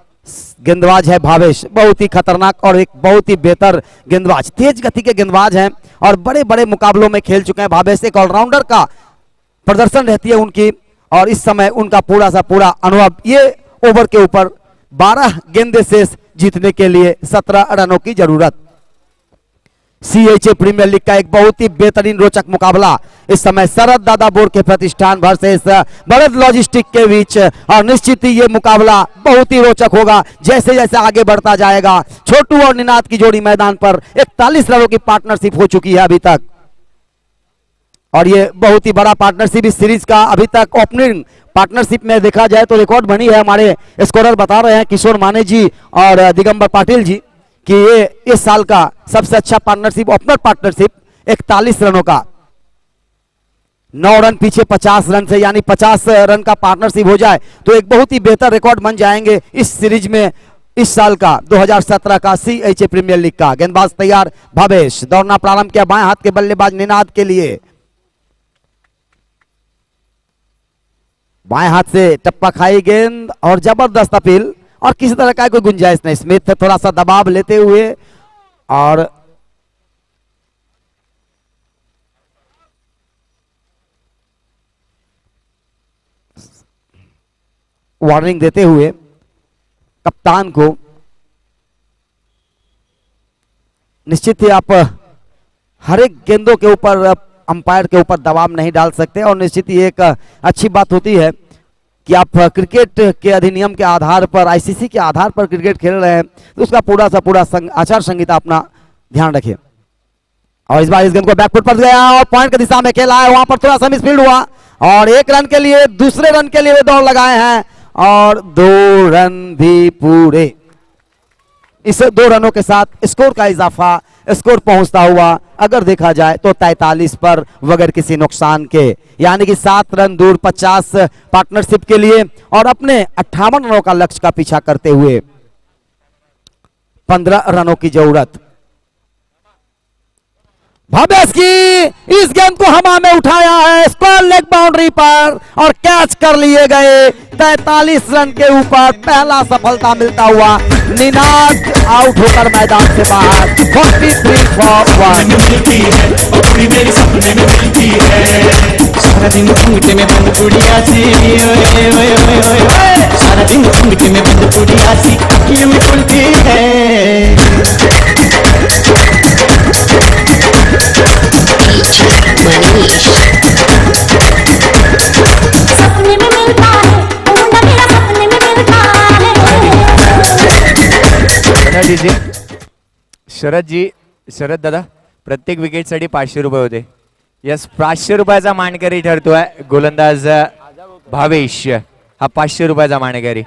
गेंदबाज है भावेश, बहुत ही खतरनाक और एक बहुत ही बेहतर गेंदबाज, तेज गति के गेंदबाज हैं और बड़े बड़े मुकाबलों में खेल चुके हैं भावेश। एक ऑलराउंडर का प्रदर्शन रहती है उनकी और इस समय उनका पूरा सा पूरा अनुभव। ये ओवर के ऊपर 12 गेंदे शेष, जीतने के लिए 17 रनों की जरूरत। सीएचए प्रीमियर लीग का एक बहुत ही बेहतरीन रोचक मुकाबला इस समय शरद दादा बोर्ड के प्रतिष्ठान वर्सेस भरत लॉजिस्टिक के बीच, और निश्चित ही ये मुकाबला बहुत ही रोचक होगा जैसे जैसे आगे बढ़ता जाएगा। छोटू और निनाद की जोड़ी मैदान पर 41 रनों की पार्टनरशिप हो चुकी है अभी तक, और ये बहुत ही बड़ा पार्टनरशिप इस सीरीज का अभी तक ओपनिंग पार्टनरशिप में देखा जाए तो रिकॉर्ड बनी है। हमारे स्कोरर बता रहे हैं किशोर माने जी और दिगंबर पाटिल जी कि ये इस साल का सबसे अच्छा पार्टनरशिप, ओपनर पार्टनरशिप 41 रनों का, 9 रन पीछे 50 रन से, यानी 50 रन का पार्टनरशिप हो जाए तो एक बहुत ही बेहतर रिकॉर्ड बन जाएंगे इस सीरीज में इस साल का 2017 का सीएचए प्रीमियर लीग का। गेंदबाज तैयार, भावेश दौड़ना प्रारंभ किया, बाएं हाथ के बल्लेबाज निनाद के लिए, बाएं हाथ से टप्पा खाई गेंद और जबरदस्त अपील, और किसी तरह का कोई गुंजाइश नहीं। स्मिथ थोड़ा सा दबाव लेते हुए और वार्निंग देते हुए कप्तान को, निश्चित ही आप हर एक गेंदों के ऊपर अंपायर के ऊपर दबाव नहीं डाल सकते, और निश्चित ही एक अच्छी बात होती है कि आप क्रिकेट के अधिनियम के आधार पर, आईसीसी के आधार पर क्रिकेट खेल रहे हैं तो उसका पूरा सा पूरा आचार संहिता अपना ध्यान रखें। और इस बार इस गेंद को बैकफुट पर गया और पॉइंट की दिशा में खेला है, वहां पर थोड़ा सा मिसफील्ड हुआ और 1 रन के लिए, दूसरे रन के लिए वे दौड़ लगाए हैं और 2 रन भी पूरे। इस 2 रनों के साथ स्कोर का इजाफा, स्कोर पहुंचता हुआ अगर देखा जाए तो 43 पर बगैर किसी नुकसान के, यानी कि 7 रन दूर 50 पार्टनरशिप के लिए, और अपने 58 रनों का लक्ष्य का पीछा करते हुए 15 रनों की जरूरत। भावेश की इस गेंद को हवा में उठाया है स्क्वायर लेग बाउंड्री पर और कैच कर लिए गए। 43 रन के ऊपर पहला सफलता मिलता हुआ निनाद आउट होकर मैदान से बाहर। 43 फॉर 1। सारा दिन घूंघटे में बंद कुड़िया सी, ओए ओए ओए ओए, सारा दिन घूंघटे में बंद कुड़िया सी अखियों में खुलती है। सपने में मिलता है मुंडा मेरा, सपने में मिलता है। शरद दादा, प्रत्येक विकेटसाठी 500 रुपये होते. यस, 500 रुपयाचा मानकरी ठरतोय गोलंदाज भावेश. हा 500 रुपयाचा मानकरी.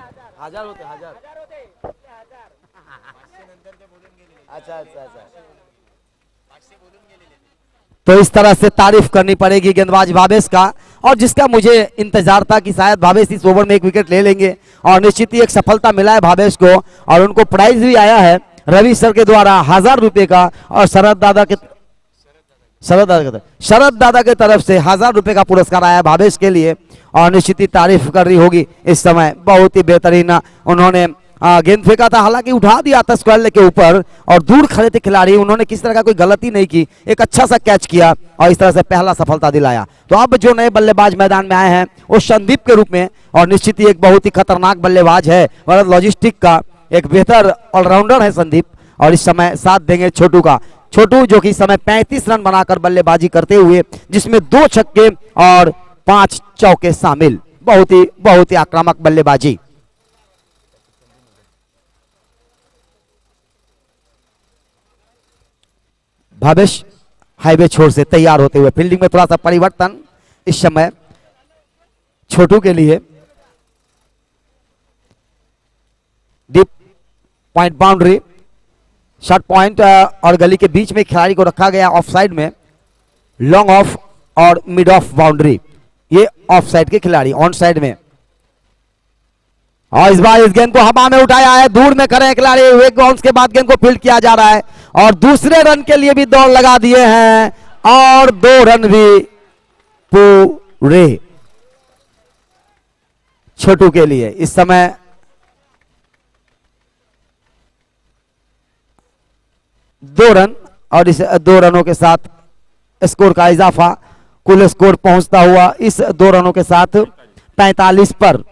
तो इस तरह से तारीफ करनी पड़ेगी गेंदबाज भावेश का, और जिसका मुझे इंतजार था कि शायद भावेश इस ओवर में एक विकेट ले लेंगे, और निश्चित ही एक सफलता मिला है भावेश को, और उनको प्राइज भी आया है रवि सर के द्वारा 1000 रुपए का, और शरद दादा के तरफ से 1000 रुपए का पुरस्कार आया भावेश के लिए, और निश्चित ही तारीफ कर रही होगी इस समय. बहुत ही बेहतरीन उन्होंने गेंद फेंका था, हालांकि उठा दिया था स्क्वायर लेग के ऊपर और दूर खड़े थे खिलाड़ी, उन्होंने किस तरह का कोई गलती नहीं की, एक अच्छा सा कैच किया और इस तरह से पहला सफलता दिलाया. तो अब जो नए बल्लेबाज मैदान में आए हैं वो संदीप के रूप में, और निश्चित ही एक बहुत ही खतरनाक बल्लेबाज है, भारत लॉजिस्टिक का एक बेहतर ऑलराउंडर है संदीप, और इस समय साथ देंगे छोटू का. छोटू जो कि इस समय 35 रन बनाकर बल्लेबाजी करते हुए, जिसमें 2 छक्के और 5 चौके शामिल. बहुत ही आक्रामक बल्लेबाजी. भावेश हाईवे छोर से तैयार होते हुए, फील्डिंग में थोड़ा सा परिवर्तन इस समय छोटू के लिए. Deep point boundary, short point और गली के बीच में खिलाड़ी को रखा गया ऑफ साइड में, लॉन्ग ऑफ और मिड ऑफ बाउंड्री, ये ऑफ साइड के खिलाड़ी ऑन साइड में. और इस बार इस गेंद को हवा में उठाया है, दूर में खड़े खिलाड़ी, एक बाउंस के बाद गेंद को फील्ड किया जा रहा है और दूसरे रन के लिए भी दौड़ लगा दिए हैं और 2 रन भी पूरे छोटू के लिए. इस समय दो रन, और इस 2 रनों के साथ स्कोर का इजाफा, कुल स्कोर पहुंचता हुआ इस 2 रनों के साथ 45 पर.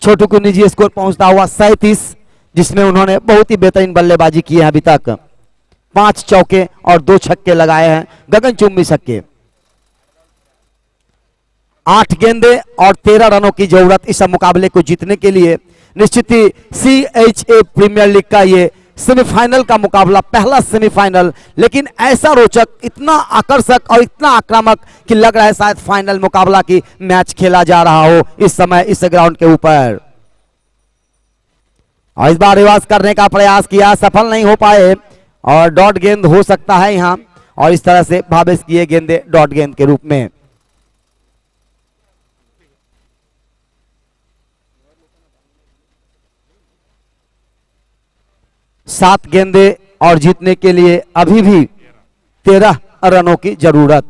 छोटू को निजी स्कोर पहुंचता हुआ 37, जिसमें उन्होंने बहुत ही बेहतरीन बल्लेबाजी की है अभी तक. 5 चौके और 2 छक्के लगाए हैं, गगनचुंबी छक्के। 8 गेंदे और 13 रनों की जरूरत इस मुकाबले को जीतने के लिए। निश्चित ही CHA प्रीमियर लीग का ये सेमीफाइनल का मुकाबला, पहला सेमीफाइनल, लेकिन ऐसा रोचक, इतना आकर्षक और इतना आक्रामक कि लग रहा है शायद फाइनल मुकाबला की मैच खेला जा रहा हो इस समय इस ग्राउंड के ऊपर। और इस बार रिवर्स करने का प्रयास किया, सफल नहीं हो पाए और डॉट गेंद हो सकता है यहां, और इस तरह से भावेश किए गेंदे डॉट गेंद के रूप में। सात गेंदे और जीतने के लिए अभी भी 13 रनों की जरूरत।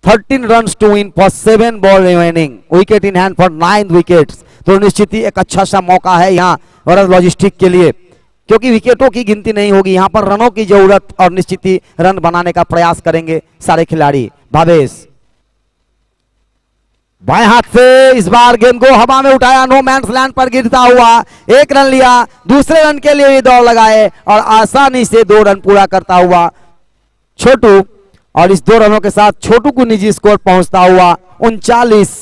13 runs to win for 7 ball remaining, wicket in hand for 9 wickets. तो निश्चित ही एक अच्छा सा मौका है यहाँ वरुण लॉजिस्टिक के लिए, क्योंकि विकेटों की गिनती नहीं होगी, यहाँ पर रनों की जरूरत और निश्चित ही रन बनाने का प्रयास करेंगे सारे खिलाड़ी। भावेश बाएं हाथ से इस बार गेंद को हवा में उठाया, नो मैंस लैंड पर गिरता हुआ 1 रन लिया, दूसरे रन के लिए दौड़ लगाए और आसानी से 2 रन पूरा करता हुआ छोटू। और इस 2 रनों के साथ छोटू को निजी स्कोर पहुंचता हुआ 39,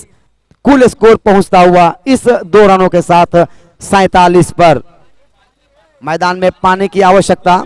कुल स्कोर पहुंचता हुआ इस 2 रनों के साथ 47 पर। मैदान में पानी की आवश्यकता।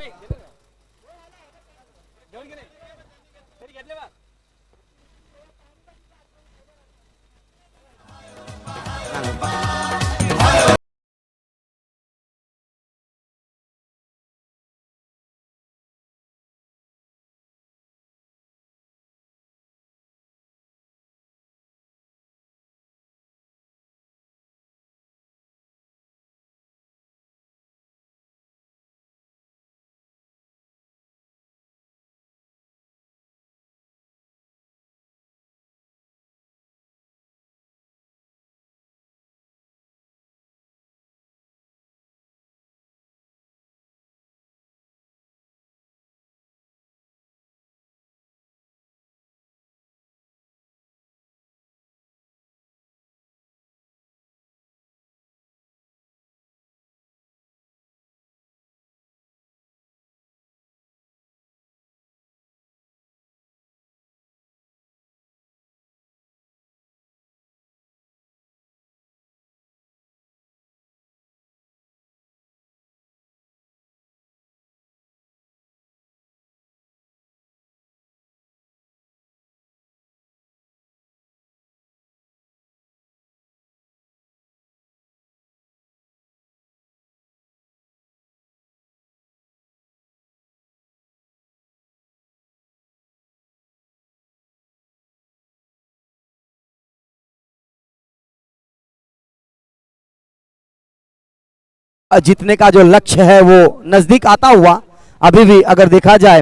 जीतने का जो लक्ष्य है वो नजदीक आता हुआ, अभी भी अगर देखा जाए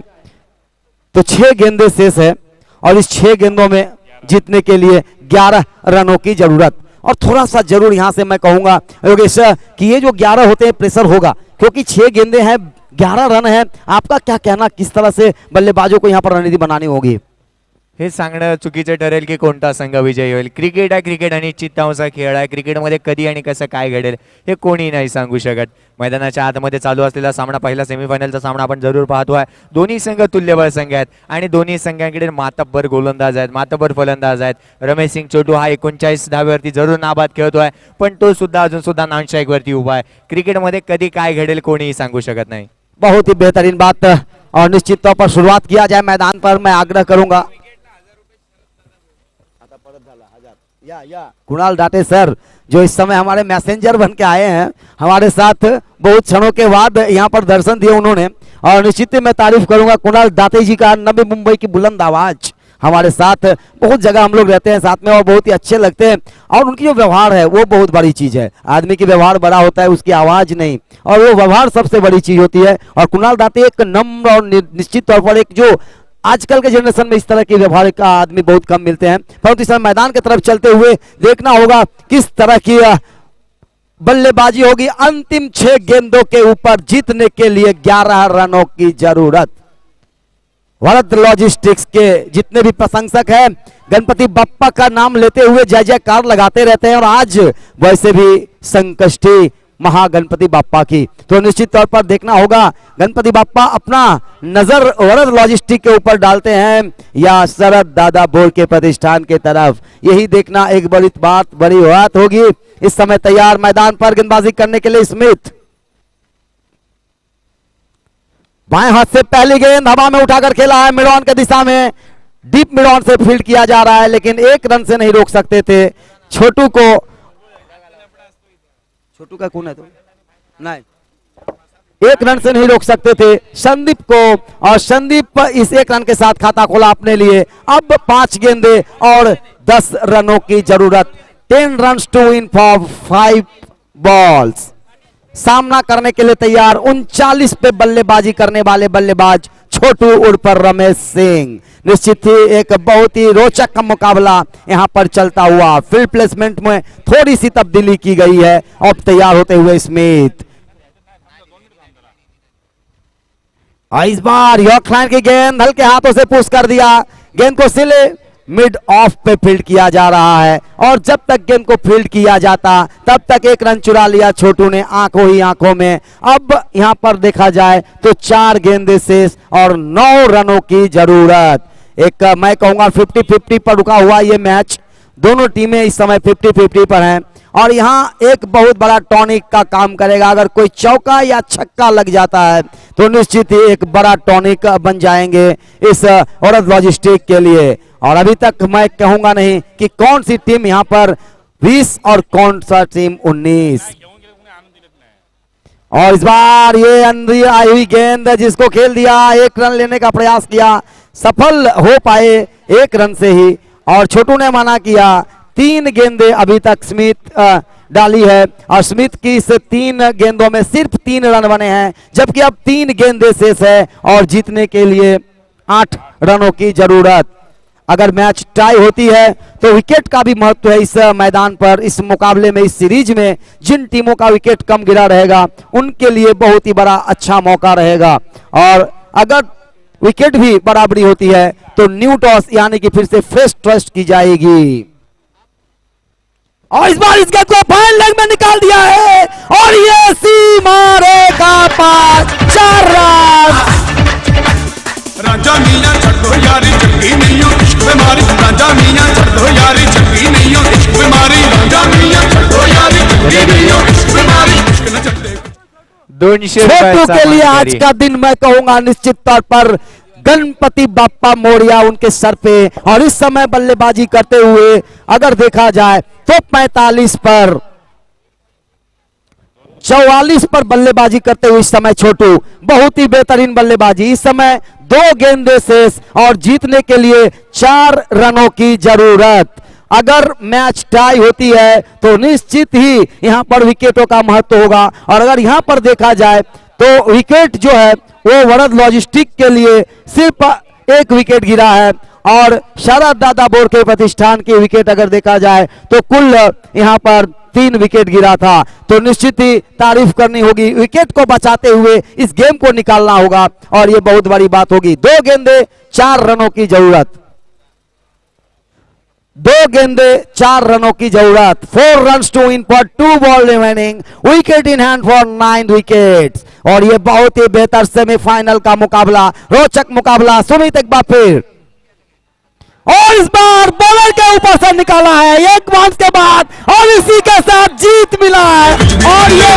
तो 6 गेंदें शेष है और इस 6 गेंदों में जीतने के लिए 11 रनों की जरूरत। और थोड़ा सा जरूर यहां से मैं कहूंगा योगेश कि ये जो 11 होते हैं प्रेशर होगा, क्योंकि 6 गेंदें हैं, 11 रन है। आपका क्या कहना, किस तरह से बल्लेबाजों को यहां पर रणनीति बनानी होगी? हे सांगणं चुकीचं ठरेल की कोणता संघ विजयी होईल। क्रिकेट आहे, क्रिकेट अनिश्चितताचा खेळ आहे। क्रिकेटमध्ये कधी आणि कसं काय घडेल हे कोणी नाही सांगू शकत। मैदानाच्या आतमध्ये चालू असलेला सामना, पहिला सेमीफायनलचा सामना आपण जरूर पाहतोय। दोन्ही संघ तुल्यबळ संघ आहेत आणि दोन्ही संघांकडे मातब्बर गोलंदाज आहेत, मातब्बर फलंदाज आहेत। रमेश सिंग छोटू हा 39 धावेवरती जरूर नाबाद खेळतोय, पण तो सुद्धा अजून सुद्धा नॉनस्ट्राइक वरती उभा आहे। क्रिकेटमध्ये कधी काय घडेल कोणीही सांगू शकत नाही। बहुत ही बेहतरीन बात, और निश्चित तौर पर शुरुआत किया जाए मैदान पर। मैं आग्रह करूंगा कुणाल डाटे सर, जो इस समय हमारे मैसेंजर बन के आए हैं, हमारे साथ बहुत क्षणों के बाद यहाँ पर दर्शन दिए उन्होंने। और निश्चित ही मैं तारीफ करूंगा कुणाल दाते जी का, नवी मुंबई की बुलंद आवाज। हमारे साथ बहुत जगह हम लोग रहते हैं साथ में और बहुत ही अच्छे लगते हैं, और उनकी जो व्यवहार है वो बहुत बड़ी चीज है। आदमी की व्यवहार बड़ा होता है, उसकी आवाज नहीं, और वो व्यवहार सबसे बड़ी चीज होती है। और कुणाल दाते एक नम्र और निश्चित तौर पर एक जो आजकल के जनरेशन में इस तरह की व्यवहार का आदमी बहुत कम मिलते हैं। परंतु इस समय मैदान की तरफ चलते हुए देखना होगा किस तरह की बल्लेबाजी होगी। अंतिम 6 गेंदों के ऊपर जीतने के लिए 11 रनों की जरूरत। वरुण लॉजिस्टिक्स के जितने भी प्रशंसक हैं, गणपति बप्पा का नाम लेते हुए जय जयकार लगाते रहते हैं, और आज वैसे भी संकष्टी महागणपति बाप्पा की। तो निश्चित तौर पर देखना होगा गणपति बाप्पा अपना नजर वरद लॉजिस्टिक के ऊपर डालते हैं या शरद दादा बोर्ड के प्रतिष्ठान के तरफ, यही देखना एक बड़ी बात होगी। इस समय तैयार मैदान पर गेंदबाजी करने के लिए स्मिथ, बाएं हाथ से पहली गेंद हवा में उठाकर खेला है, मिड ऑन के दिशा में, डीप मिड ऑन से फील्ड किया जा रहा है, लेकिन एक रन से नहीं रोक सकते थे छोटू को। छोटू का कौन है तो नहीं, एक रन से नहीं रोक सकते थे संदीप को, और संदीप इस एक रन के साथ खाता खोला अपने लिए। अब 5 गेंदे और 10 रनों की जरूरत, 10 runs to win for 5 balls. सामना करने के लिए तैयार 39 पे बल्लेबाजी करने वाले बल्लेबाज छोटू उर्फ रमेश सिंह। निश्चित ही एक बहुत ही रोचक मुकाबला यहां पर चलता हुआ। फील्ड प्लेसमेंट में थोड़ी सी तब्दीली की गई है। अब तैयार होते हुए स्मिथ, इस बार यॉर्कशायर की गेंद हल्के हाथों से पुश कर दिया, गेंद को सिले मिड ऑफ पे फील्ड किया जा रहा है, और जब तक गेंद को फील्ड किया जाता तब तक एक रन चुरा लिया छोटू ने आंखों ही आंखों में। अब यहां पर देखा जाए तो 4 गेंदें शेष और 9 रनों की जरूरत। एक मैं कहूंगा 50-50 पर रुका हुआ ये मैच, दोनों टीमें इस समय 50-50 पर हैं, और यहां एक बहुत बड़ा टॉनिक का काम करेगा। अगर कोई चौका या छक्का लग जाता है तो निश्चित ही एक बड़ा टॉनिक बन जाएंगे इस औरत लॉजिस्टिक के लिए। और अभी तक मैं कहूंगा नहीं कि कौन सी टीम यहां पर 20 और कौन सा टीम 19। और इस बार ये अंदर आई हुई गेंद जिसको खेल दिया, एक रन लेने का प्रयास किया, सफल हो पाए एक रन से ही, और छोटू ने मना किया। 3 गेंदें अभी तक स्मिथ डाली है, और स्मिथ की इस 3 गेंदों में सिर्फ 3 रन बने हैं, जबकि अब 3 गेंदें शेष है और जीतने के लिए 8 रनों की जरूरत। अगर मैच टाई होती है तो विकेट का भी महत्व है इस मैदान पर, इस मुकाबले में, इस सीरीज में। जिन टीमों का विकेट कम गिरा रहेगा उनके लिए बहुत ही बड़ा अच्छा मौका रहेगा, और अगर विकेट भी बराबरी होती है तो न्यू टॉस यानी कि फिर से फ्रेश ट्रस्ट की जाएगी। और इस बार इस गेंद को फाइन लेग में निकाल दिया है, और ये सीमा रेखा पार 4 रन। राजा मियां छड़ दो यारी चंगी नहीं हो इश्क बीमारी, राजा मियां छड़ दो यारी चंगी नहीं हो इश्क बीमारी, राजा मियां छड़ दो यारी चंगी नहीं हो इश्क बीमारी, इश्क न छड़े। 200 छोटू के लिए आज का दिन मैं कहूंगा निश्चित तौर पर गणपति बाप्पा मोरिया उनके सर पे, और इस समय बल्लेबाजी करते हुए अगर देखा जाए तो 45 पर 44 पर बल्लेबाजी करते हुए इस समय छोटू, बहुत ही बेहतरीन बल्लेबाजी। इस समय 2 गेंदें शेष और जीतने के लिए 4 रनों की जरूरत। अगर मैच टाई होती है तो निश्चित ही यहां पर विकेटों का महत्व होगा, और अगर यहां पर देखा जाए तो विकेट जो है वो वरद लॉजिस्टिक के लिए सिर्फ 1 विकेट गिरा है, और शरद दादा बोर्ड के प्रतिष्ठान की विकेट अगर देखा जाए तो कुल यहां पर 3 विकेट गिरा था। तो निश्चित ही तारीफ करनी होगी, विकेट को बचाते हुए इस गेम को निकालना होगा, और ये बहुत बड़ी बात होगी। 2 गेंदे 4 रनों की जरूरत, 2 गेंदे 4 रनों की जरूरत। 4 runs to win for 2 ball remaining, wicket in hand for 9 wickets. और ये बहुत ही बेहतर सेमीफाइनल का मुकाबला, रोचक मुकाबला। सुमित एक बार फिर, और इस बार बॉलर के ऊपर से निकाला है एक बाउंस के बाद, और इसी के साथ जीत मिला है, और ये